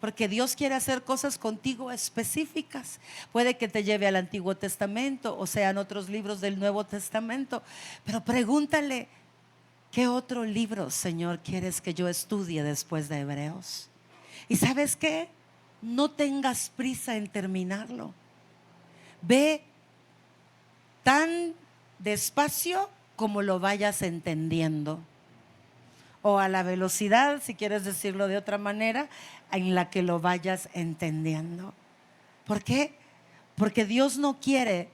porque Dios quiere hacer cosas contigo específicas. Puede que te lleve al Antiguo Testamento o sean otros libros del Nuevo Testamento, pero pregúntale, ¿qué otro libro, Señor, quieres que yo estudie después de Hebreos? ¿Y sabes qué? No tengas prisa en terminarlo. Ve tan despacio como lo vayas entendiendo, o a la velocidad, si quieres decirlo de otra manera, en la que lo vayas entendiendo. ¿Por qué? Porque Dios no quiere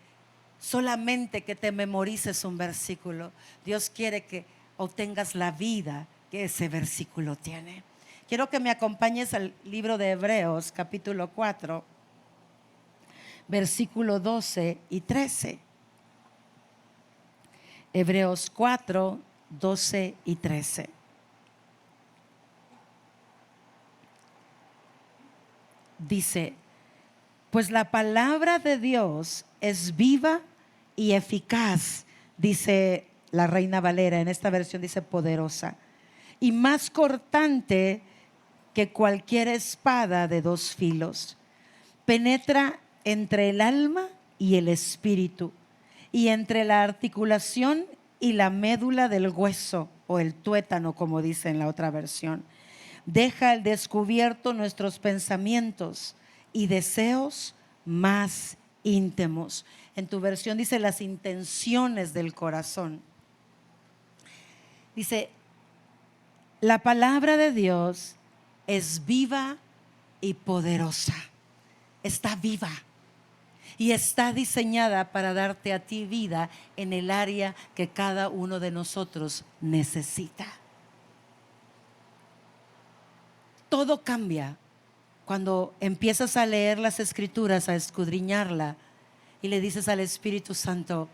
solamente que te memorices un versículo. Dios quiere que obtengas la vida que ese versículo tiene. Quiero que me acompañes al libro de Hebreos, capítulo 4, versículo 12 y 13. Hebreos 4, 12 y 13. Dice, pues la palabra de Dios es viva y eficaz, dice la Reina Valera, en esta versión dice poderosa, y más cortante que cualquier espada de dos filos. Penetra entre el alma y el espíritu, y entre la articulación y la médula del hueso, o el tuétano, como dice en la otra versión. Deja al descubierto nuestros pensamientos y deseos más íntimos. En tu versión dice las intenciones del corazón. Dice, La palabra de Dios es viva y poderosa. Está viva y está diseñada para darte a ti vida en el área que cada uno de nosotros necesita. Todo cambia cuando empiezas a leer las Escrituras, a escudriñarla y le dices al Espíritu Santo,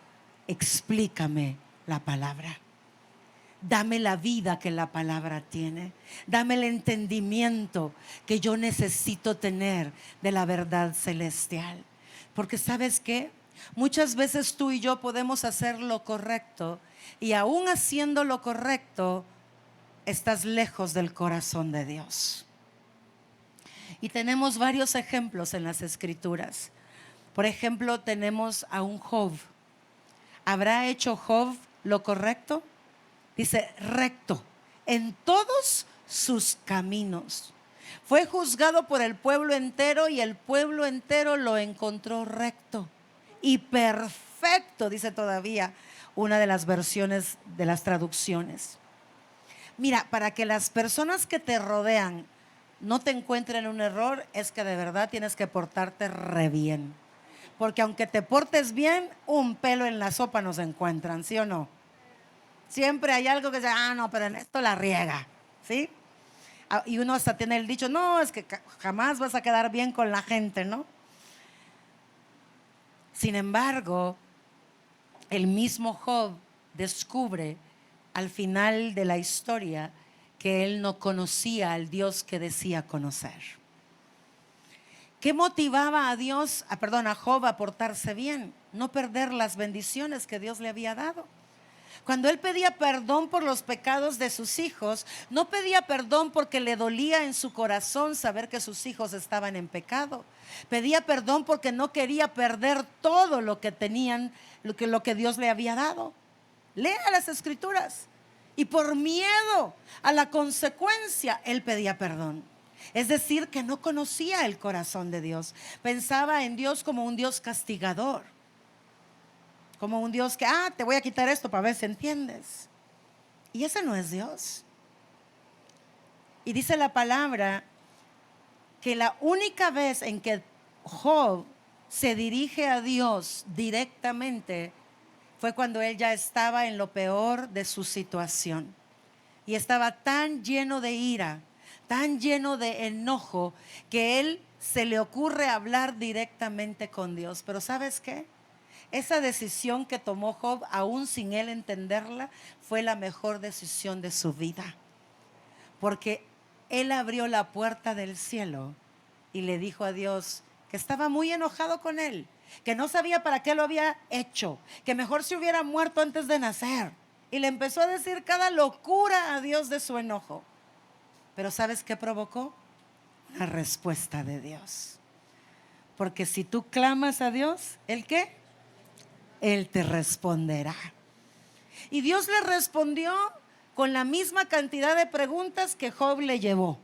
explícame la palabra. Dame la vida que la palabra tiene. Dame el entendimiento que yo necesito tener de la verdad celestial. Porque ¿sabes qué? Muchas veces tú y yo podemos hacer lo correcto y aún haciendo lo correcto, estás lejos del corazón de Dios. Y tenemos varios ejemplos en las Escrituras. Por ejemplo, tenemos a un Job. ¿Habrá hecho Job lo correcto? Dice, recto en todos sus caminos. Fue juzgado por el pueblo entero y el pueblo entero lo encontró recto y perfecto, dice todavía una de las versiones de las traducciones. Mira, para que las personas que te rodean no te encuentren un error, es que de verdad tienes que portarte re bien. Porque aunque te portes bien, un pelo en la sopa nos encuentran, ¿sí o no? Siempre hay algo que dice, no, pero en esto la riega, ¿sí? Y uno hasta tiene el dicho, no, es que jamás vas a quedar bien con la gente, ¿no? Sin embargo, el mismo Job descubre al final de la historia que él no conocía al Dios que decía conocer. ¿Qué motivaba a Job a portarse bien? No perder las bendiciones que Dios le había dado. Cuando él pedía perdón por los pecados de sus hijos, no pedía perdón porque le dolía en su corazón saber que sus hijos estaban en pecado. Pedía perdón porque no quería perder todo lo que tenían, lo que Dios le había dado. Lea las Escrituras. Y por miedo a la consecuencia, él pedía perdón. Es decir, que no conocía el corazón de Dios. Pensaba en Dios como un Dios castigador. Como un Dios que, te voy a quitar esto para ver si entiendes. Y ese no es Dios. Y dice la palabra que la única vez en que Job se dirige a Dios directamente fue cuando él ya estaba en lo peor de su situación. Y estaba tan lleno de ira, tan lleno de enojo, que él se le ocurre hablar directamente con Dios. Pero ¿sabes qué? Esa decisión que tomó Job, aún sin él entenderla, fue la mejor decisión de su vida. Porque él abrió la puerta del cielo y le dijo a Dios que estaba muy enojado con él, que no sabía para qué lo había hecho, que mejor se hubiera muerto antes de nacer. Y le empezó a decir cada locura a Dios de su enojo. Pero ¿sabes qué provocó? Una respuesta de Dios. Porque si tú clamas a Dios, ¿el qué? Él te responderá. Y Dios le respondió con la misma cantidad de preguntas que Job le llevó.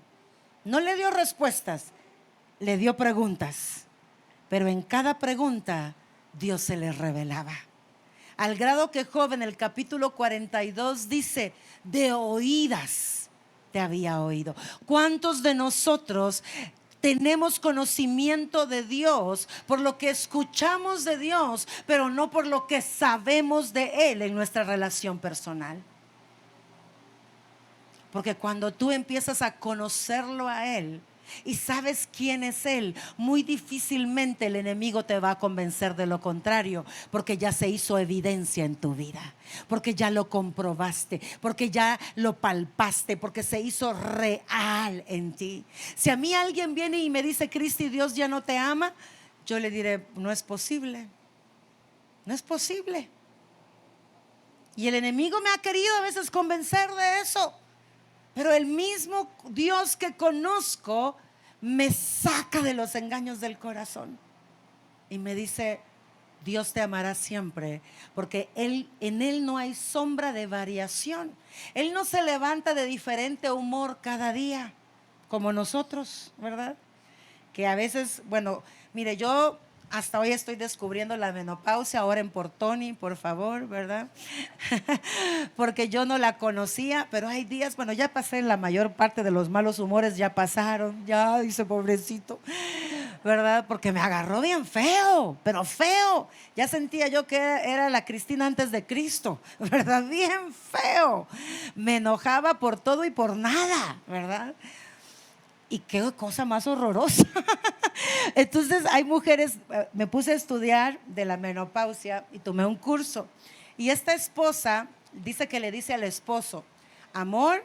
No le dio respuestas, le dio preguntas. Pero en cada pregunta Dios se le revelaba. Al grado que Job en el capítulo 42 dice, de oídas te había oído. ¿Cuántos de nosotros tenemos conocimiento de Dios por lo que escuchamos de Dios, pero no por lo que sabemos de Él en nuestra relación personal? Porque cuando tú empiezas a conocerlo a Él y sabes quién es Él, muy difícilmente el enemigo te va a convencer de lo contrario, porque ya se hizo evidencia en tu vida, porque ya lo comprobaste, porque ya lo palpaste, porque se hizo real en ti. Si a mí alguien viene y me dice, Cristi, Dios ya no te ama, yo le diré, no es posible, no es posible. Y el enemigo me ha querido a veces convencer de eso. Pero el mismo Dios que conozco me saca de los engaños del corazón y me dice, Dios te amará siempre, porque en Él no hay sombra de variación. Él no se levanta de diferente humor cada día, como nosotros, ¿verdad? Que a veces, bueno, mire, yo hasta hoy estoy descubriendo la menopausia. Oren por Tony, por favor, ¿verdad? Porque yo no la conocía, pero hay días, bueno, ya pasé la mayor parte de los malos humores, ya pasaron, ya, dice pobrecito, ¿verdad? Porque me agarró bien feo, pero feo. Ya sentía yo que era la Cristina antes de Cristo, ¿verdad? Bien feo. Me enojaba por todo y por nada, ¿verdad? Y qué cosa más horrorosa. Entonces hay mujeres, me puse a estudiar de la menopausia y tomé un curso. Y esta esposa dice que le dice al esposo: amor,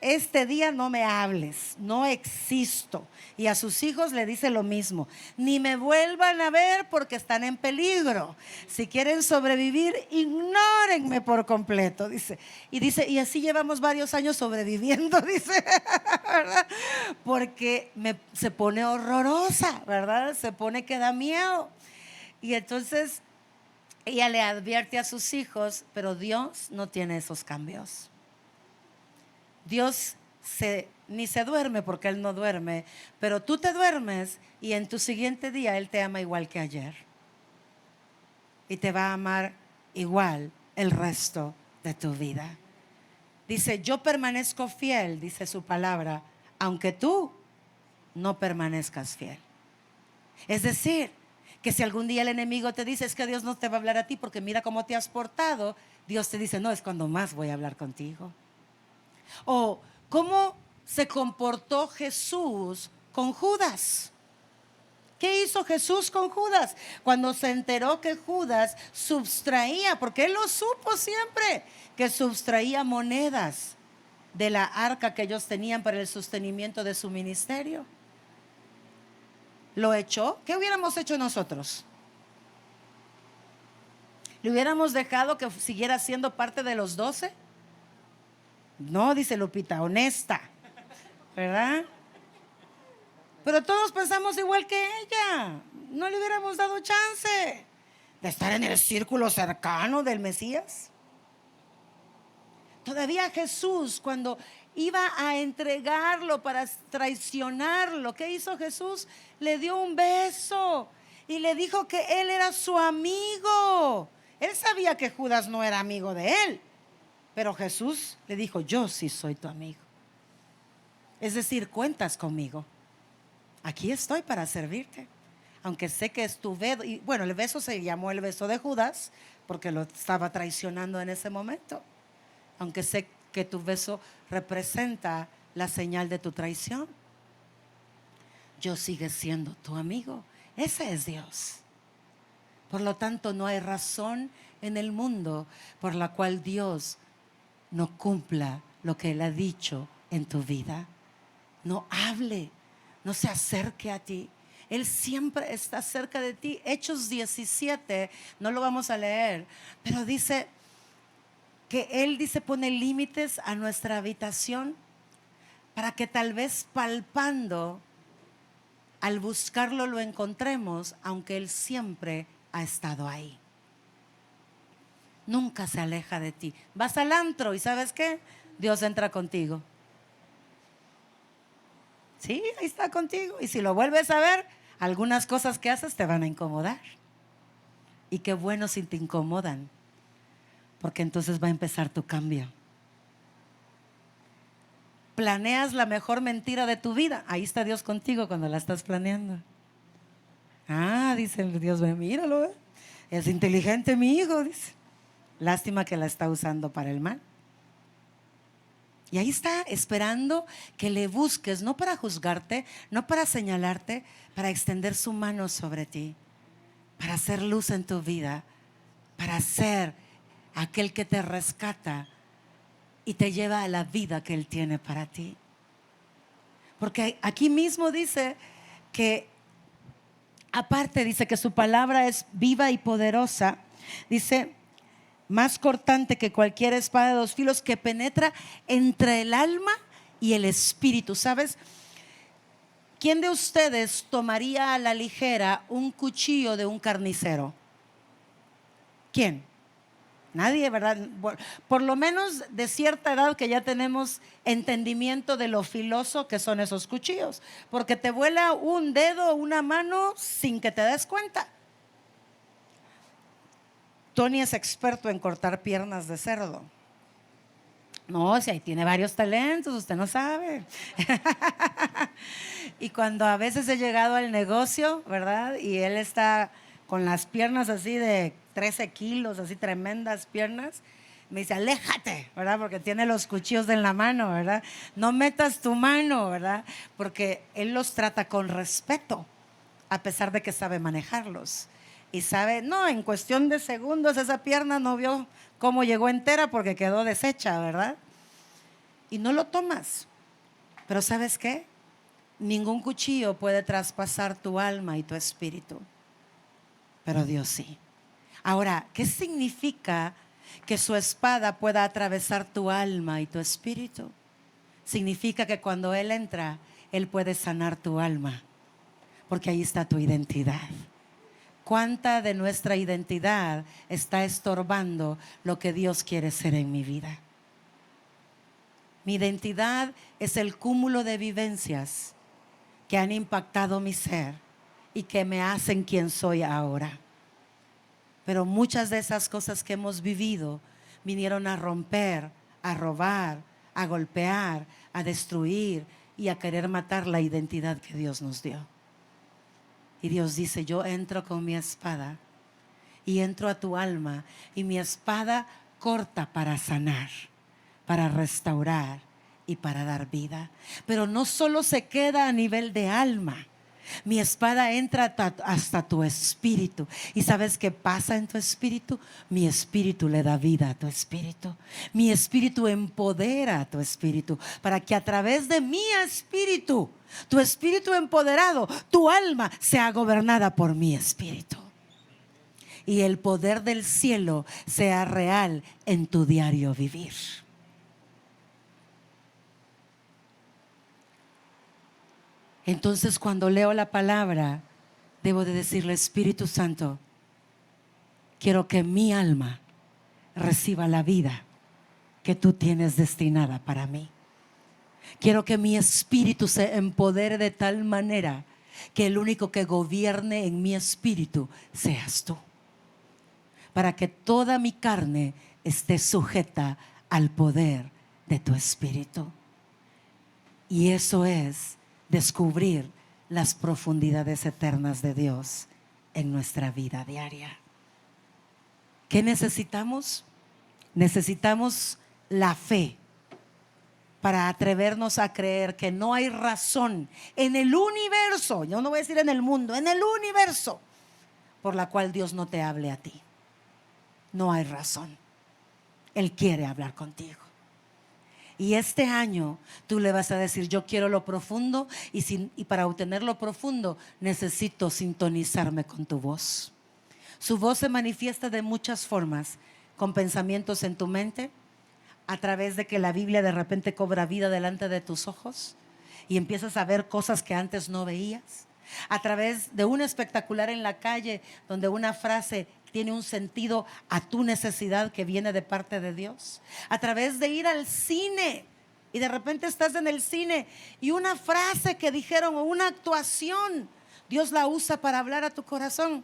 este día no me hables, no existo. Y a sus hijos le dice lo mismo: ni me vuelvan a ver porque están en peligro. Si quieren sobrevivir, ignórenme por completo, dice. Y así llevamos varios años sobreviviendo, dice, ¿verdad? Porque se pone horrorosa, ¿verdad? Se pone que da miedo. Y entonces ella le advierte a sus hijos, pero Dios no tiene esos cambios. Dios ni se duerme porque Él no duerme, pero tú te duermes y en tu siguiente día Él te ama igual que ayer. Y te va a amar igual el resto de tu vida. Dice: yo permanezco fiel, dice su palabra, aunque tú no permanezcas fiel. Es decir, que si algún día el enemigo te dice: es que Dios no te va a hablar a ti porque mira cómo te has portado, Dios te dice: no, es cuando más voy a hablar contigo. O cómo se comportó Jesús con Judas. ¿Qué hizo Jesús con Judas? Cuando se enteró que Judas sustraía, porque él lo supo siempre, que sustraía monedas de la arca que ellos tenían para el sostenimiento de su ministerio. ¿Lo echó? ¿Qué hubiéramos hecho nosotros? ¿Le hubiéramos dejado que siguiera siendo parte de los 12? No, dice Lupita, honesta, ¿verdad? Pero todos pensamos igual que ella. No le hubiéramos dado chance de estar en el círculo cercano del Mesías. Todavía Jesús, cuando iba a entregarlo para traicionarlo, ¿qué hizo Jesús? Le dio un beso y le dijo que él era su amigo. Él sabía que Judas no era amigo de él, pero Jesús le dijo: yo sí soy tu amigo. Es decir, cuentas conmigo. Aquí estoy para servirte. Aunque sé que es tu beso. Y bueno, el beso se llamó el beso de Judas porque lo estaba traicionando en ese momento. Aunque sé que tu beso representa la señal de tu traición, yo sigo siendo tu amigo. Ese es Dios. Por lo tanto, no hay razón en el mundo por la cual Dios no cumpla lo que Él ha dicho en tu vida. No hable, no se acerque a ti. Él siempre está cerca de ti. Hechos 17, no lo vamos a leer, pero dice que Él pone límites a nuestra habitación para que tal vez palpando, al buscarlo lo encontremos, aunque Él siempre ha estado ahí. Nunca se aleja de ti. Vas al antro y ¿sabes qué? Dios entra contigo. Sí, ahí está contigo. Y si lo vuelves a ver, algunas cosas que haces te van a incomodar. Y qué bueno si te incomodan, porque entonces va a empezar tu cambio. Planeas la mejor mentira de tu vida. Ahí está Dios contigo cuando la estás planeando. Dice Dios, míralo, es inteligente mi hijo, dice. Lástima que la está usando para el mal. Y ahí está, esperando que le busques, no para juzgarte, no para señalarte, para extender su mano sobre ti, para hacer luz en tu vida, para ser aquel que te rescata y te lleva a la vida que Él tiene para ti. Porque aquí mismo dice que, aparte dice que su palabra es viva y poderosa, dice, más cortante que cualquier espada de dos filos, que penetra entre el alma y el espíritu. ¿Sabes? ¿Quién de ustedes tomaría a la ligera un cuchillo de un carnicero? ¿Quién? Nadie, ¿verdad? Por lo menos de cierta edad que ya tenemos entendimiento de lo filoso que son esos cuchillos, porque te vuela un dedo o una mano sin que te des cuenta. Tony es experto en cortar piernas de cerdo. No, si ahí tiene varios talentos, usted no sabe. Y cuando a veces he llegado al negocio, ¿verdad? Y él está con las piernas así de 13 kilos, así tremendas piernas, me dice, aléjate, ¿verdad? Porque tiene los cuchillos en la mano, ¿verdad? No metas tu mano, ¿verdad? Porque él los trata con respeto, a pesar de que sabe manejarlos. Y sabe, no, en cuestión de segundos esa pierna no vio cómo llegó entera porque quedó deshecha, ¿verdad? Y no lo tomas. Pero ¿sabes qué? Ningún cuchillo puede traspasar tu alma y tu espíritu. Pero Dios sí. Ahora, ¿qué significa que su espada pueda atravesar tu alma y tu espíritu? Significa que cuando Él entra, Él puede sanar tu alma, porque ahí está tu identidad. ¿Cuánta de nuestra identidad está estorbando lo que Dios quiere ser en mi vida? Mi identidad es el cúmulo de vivencias que han impactado mi ser y que me hacen quien soy ahora. Pero muchas de esas cosas que hemos vivido vinieron a romper, a robar, a golpear, a destruir y a querer matar la identidad que Dios nos dio. Y Dios dice, yo entro con mi espada y entro a tu alma, y mi espada corta para sanar, para restaurar y para dar vida. Pero no solo se queda a nivel de alma. Mi espada entra hasta tu espíritu. ¿Y sabes qué pasa en tu espíritu? Mi espíritu le da vida a tu espíritu. Mi espíritu empodera a tu espíritu, para que a través de mi espíritu, tu espíritu empoderado, tu alma sea gobernada por mi espíritu. Y el poder del cielo sea real en tu diario vivir. Entonces, cuando leo la palabra, debo de decirle, Espíritu Santo, quiero que mi alma reciba la vida que tú tienes destinada para mí. Quiero que mi espíritu se empodere de tal manera que el único que gobierne en mi espíritu seas tú, para que toda mi carne esté sujeta al poder de tu espíritu. Y eso es descubrir las profundidades eternas de Dios en nuestra vida diaria. ¿Qué necesitamos? Necesitamos la fe para atrevernos a creer que no hay razón en el universo, yo no voy a decir en el mundo, en el universo, por la cual Dios no te hable a ti. No hay razón. Él quiere hablar contigo. Y este año tú le vas a decir, yo quiero lo profundo, y para obtener lo profundo necesito sintonizarme con tu voz. Su voz se manifiesta de muchas formas: con pensamientos en tu mente, a través de que la Biblia de repente cobra vida delante de tus ojos y empiezas a ver cosas que antes no veías, a través de un espectacular en la calle donde una frase tiene un sentido a tu necesidad que viene de parte de Dios, a través de ir al cine y de repente estás en el cine y una frase que dijeron o una actuación, Dios la usa para hablar a tu corazón,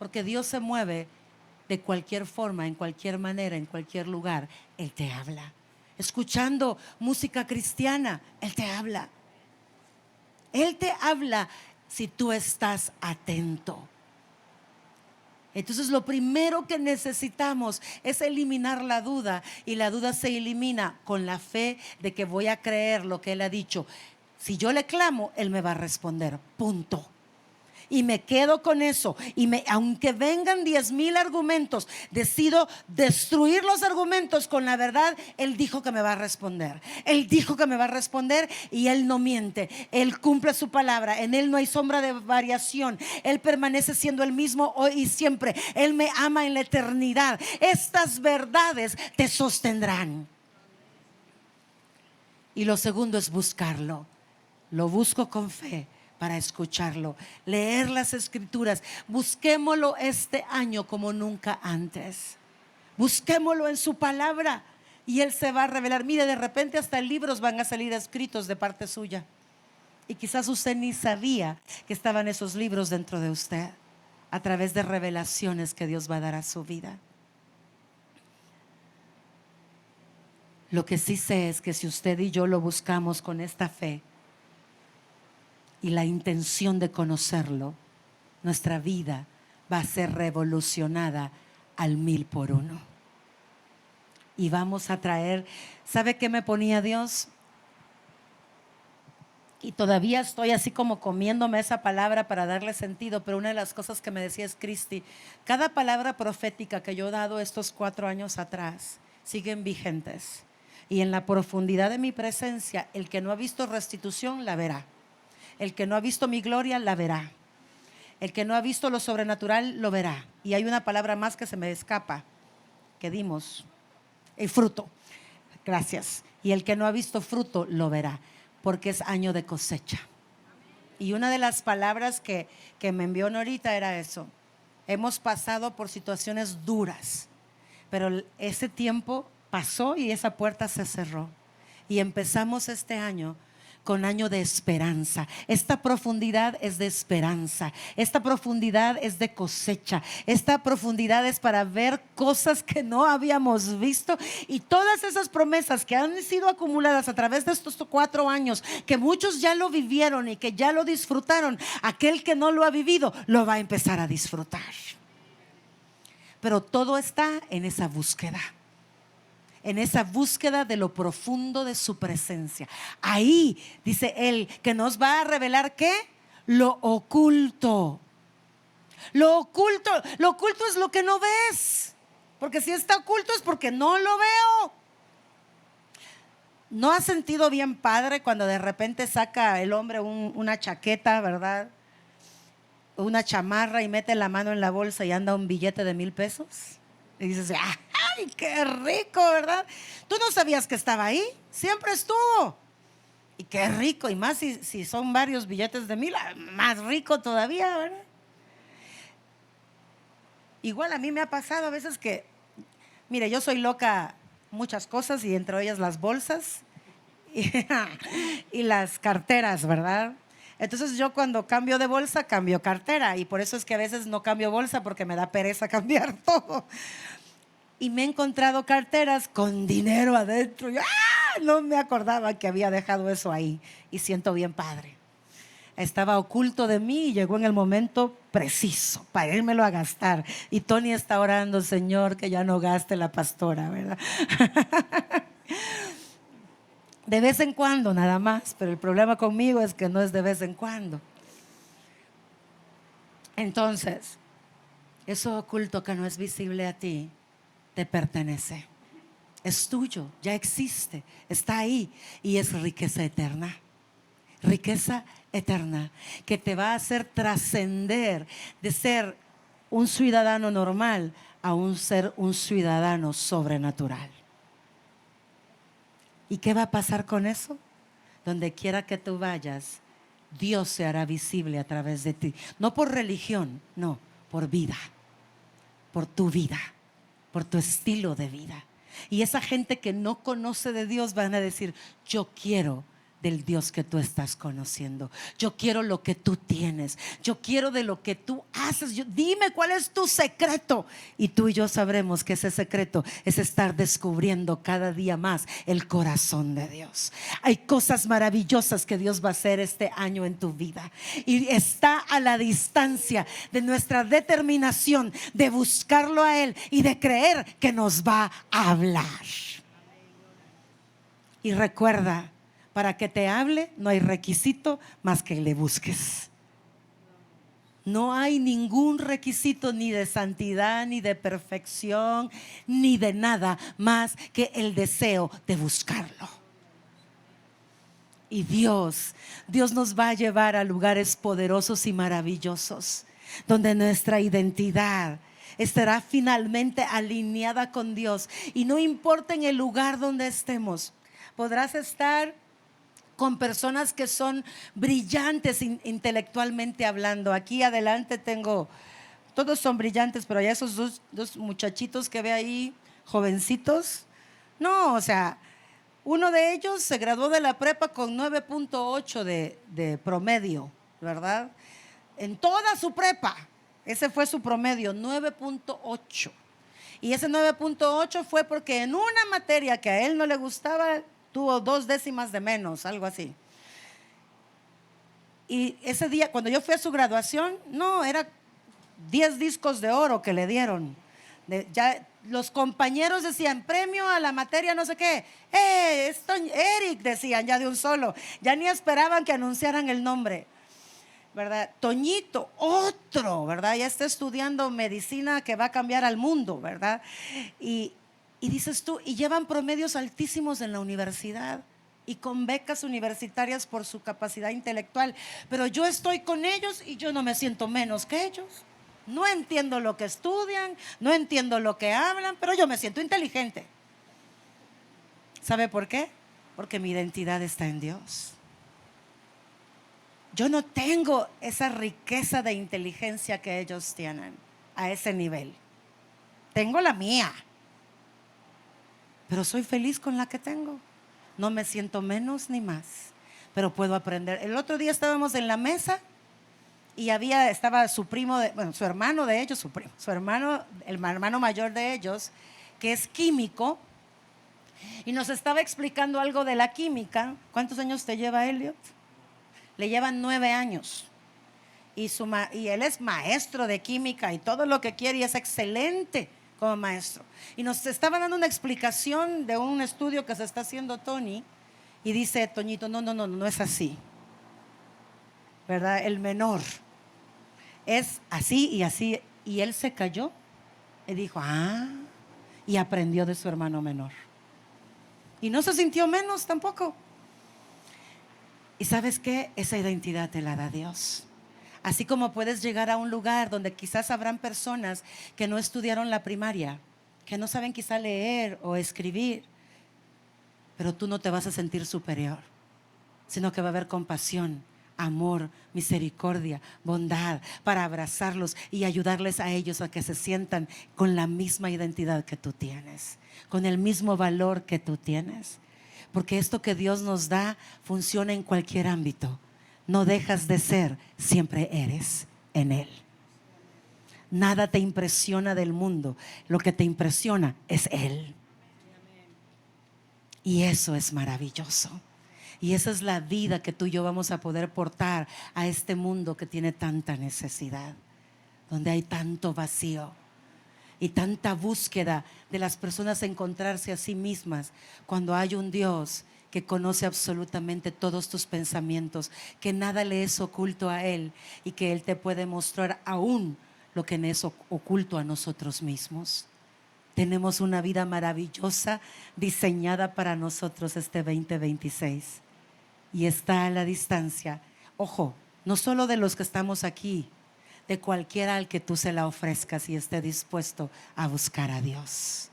porque Dios se mueve de cualquier forma, en cualquier manera, en cualquier lugar. Él te habla. Escuchando música cristiana, Él te habla. Él te habla si tú estás atento. Entonces lo primero que necesitamos es eliminar la duda, y la duda se elimina con la fe de que voy a creer lo que Él ha dicho. Si yo le clamo, Él me va a responder, punto. Y me quedo con eso, y aunque vengan 10,000 argumentos, decido destruir los argumentos con la verdad. Él dijo que me va a responder. Él dijo que me va a responder, y Él no miente. Él cumple su palabra. En Él no hay sombra de variación. Él permanece siendo el mismo hoy y siempre. Él me ama en la eternidad. Estas verdades te sostendrán. Y lo segundo es buscarlo. Lo busco con fe para escucharlo, leer las escrituras. Busquémoslo este año como nunca antes. Busquémoslo en su palabra y Él se va a revelar. Mire, de repente hasta libros van a salir escritos de parte suya, y quizás usted ni sabía que estaban esos libros dentro de usted. a través de revelaciones que Dios va a dar a su vida. Lo que sí sé es que si usted y yo lo buscamos con esta fe y la intención de conocerlo, nuestra vida va a ser revolucionada al 1000 por 1. Y vamos a traer, ¿sabe qué me ponía Dios? Y todavía estoy así como comiéndome esa palabra para darle sentido, pero una de las cosas que me decía es: Cristi, cada palabra profética que yo he dado estos 4 años atrás siguen vigentes. Y en la profundidad de mi presencia, el que no ha visto restitución la verá. El que no ha visto mi gloria la verá. El que no ha visto lo sobrenatural lo verá. Y hay una palabra más que se me escapa, que dimos: el fruto. Gracias. Y el que no ha visto fruto lo verá, porque es año de cosecha. Y una de las palabras que me envió Norita era eso: hemos pasado por situaciones duras, pero ese tiempo pasó y esa puerta se cerró. Y empezamos este año con año de esperanza. Esta profundidad es de esperanza. Esta profundidad es de cosecha. Esta profundidad es para ver cosas que no habíamos visto. Y todas esas promesas que han sido acumuladas a través de estos 4 años, que muchos ya lo vivieron y que ya lo disfrutaron, aquel que no lo ha vivido lo va a empezar a disfrutar. Pero todo está en esa búsqueda. En esa búsqueda de lo profundo de su presencia. Ahí dice él que nos va a revelar ¿qué? Lo oculto. Lo oculto es lo que no ves. Porque si está oculto es porque no lo veo. ¿No has sentido bien padre cuando de repente saca el hombre una chaqueta, verdad? Una chamarra y mete la mano en la bolsa y anda un billete de 1000 pesos? Y dices: ¡ay, qué rico!, ¿verdad? Tú no sabías que estaba ahí, siempre estuvo. Y qué rico, y más si son varios billetes de 1000, más rico todavía, ¿verdad? Igual a mí me ha pasado a veces que, mire, yo soy loca muchas cosas, y entre ellas las bolsas y las carteras, ¿verdad? Entonces yo cuando cambio de bolsa, cambio cartera, y por eso es que a veces no cambio bolsa, porque me da pereza cambiar todo. Y me he encontrado carteras con dinero adentro. Yo no me acordaba que había dejado eso ahí, y siento bien padre. Estaba oculto de mí y llegó en el momento preciso para írmelo a gastar. Y Tony está orando: Señor, que ya no gaste la pastora, ¿verdad? De vez en cuando nada más, pero el problema conmigo es que no es de vez en cuando. Entonces, eso oculto que no es visible a ti, te pertenece, es tuyo, ya existe, está ahí, y es riqueza eterna. Riqueza eterna que te va a hacer trascender de ser un ciudadano normal a ser un ciudadano sobrenatural. ¿Y qué va a pasar con eso? Donde quiera que tú vayas, Dios se hará visible a través de ti. No por religión, no, por vida, por tu vida, por tu estilo de vida. Y esa gente que no conoce de Dios van a decir: yo quiero del Dios que tú estás conociendo. Yo quiero lo que tú tienes. Yo quiero de lo que tú haces. Dime cuál es tu secreto. Y tú y yo sabremos que ese secreto es estar descubriendo cada día más el corazón de Dios. Hay cosas maravillosas que Dios va a hacer este año en tu vida, y está a la distancia de nuestra determinación de buscarlo a Él y de creer que nos va a hablar. Y recuerda, para que te hable no hay requisito más que le busques. No hay ningún requisito, ni de santidad, ni de perfección, ni de nada más que el deseo de buscarlo. Y Dios nos va a llevar a lugares poderosos y maravillosos, donde nuestra identidad estará finalmente alineada con Dios. Y no importa en el lugar donde estemos, podrás estar con personas que son brillantes intelectualmente hablando. Aquí adelante tengo, todos son brillantes, pero hay esos dos muchachitos que ve ahí, jovencitos. No, o sea, uno de ellos se graduó de la prepa con 9.8 de promedio, ¿verdad? En toda su prepa. Ese fue su promedio, 9.8. Y ese 9.8 fue porque en una materia que a él no le gustaba, tuvo 2 décimas de menos, algo así. Y ese día, cuando yo fui a su graduación, no, era 10 discos de oro que le dieron. Ya los compañeros decían, premio a la materia no sé qué. Eric, decían ya de un solo. Ya ni esperaban que anunciaran el nombre, ¿verdad? Toñito, otro, ¿verdad? Ya está estudiando medicina que va a cambiar al mundo, ¿verdad? Y dices tú, y llevan promedios altísimos en la universidad y con becas universitarias por su capacidad intelectual. Pero yo estoy con ellos y yo no me siento menos que ellos. No entiendo lo que estudian, no entiendo lo que hablan, pero yo me siento inteligente. ¿Sabe por qué? Porque mi identidad está en Dios. Yo no tengo esa riqueza de inteligencia que ellos tienen a ese nivel. Tengo la mía, pero soy feliz con la que tengo. No me siento menos ni más, pero puedo aprender. El otro día estábamos en la mesa y estaba su primo, su hermano de ellos, su hermano, el hermano mayor de ellos, que es químico, y nos estaba explicando algo de la química. ¿Cuántos años te lleva Elliot? Le llevan 9 años. Y él es maestro de química y todo lo que quiere, y es excelente como maestro. Y nos estaba dando una explicación de un estudio que se está haciendo Tony, y dice Toñito, no es así, ¿verdad? El menor es así y así. Y él se cayó y dijo, y aprendió de su hermano menor. Y no se sintió menos tampoco. ¿Y sabes qué? Esa identidad te la da Dios. Así como puedes llegar a un lugar donde quizás habrán personas que no estudiaron la primaria, que no saben quizá leer o escribir, pero tú no te vas a sentir superior, sino que va a haber compasión, amor, misericordia, bondad para abrazarlos y ayudarles a ellos a que se sientan con la misma identidad que tú tienes, con el mismo valor que tú tienes. Porque esto que Dios nos da funciona en cualquier ámbito. No dejas de ser, siempre eres en Él. Nada te impresiona del mundo, lo que te impresiona es Él. Y eso es maravilloso. Y esa es la vida que tú y yo vamos a poder portar a este mundo que tiene tanta necesidad, donde hay tanto vacío y tanta búsqueda de las personas encontrarse a sí mismas, cuando hay un Dios que conoce absolutamente todos tus pensamientos, que nada le es oculto a Él y que Él te puede mostrar aún lo que es oculto a nosotros mismos. Tenemos una vida maravillosa diseñada para nosotros este 2026 y está a la distancia. Ojo, no solo de los que estamos aquí, de cualquiera al que tú se la ofrezcas y esté dispuesto a buscar a Dios.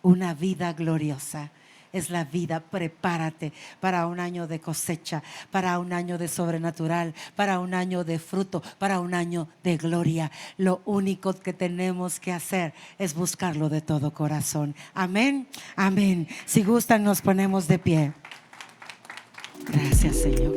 Una vida gloriosa es la vida. Prepárate para un año de cosecha, para un año de sobrenatural, para un año de fruto, para un año de gloria. Lo único que tenemos que hacer es buscarlo de todo corazón. Amén, amén. Si gustan, nos ponemos de pie. Gracias, Señor.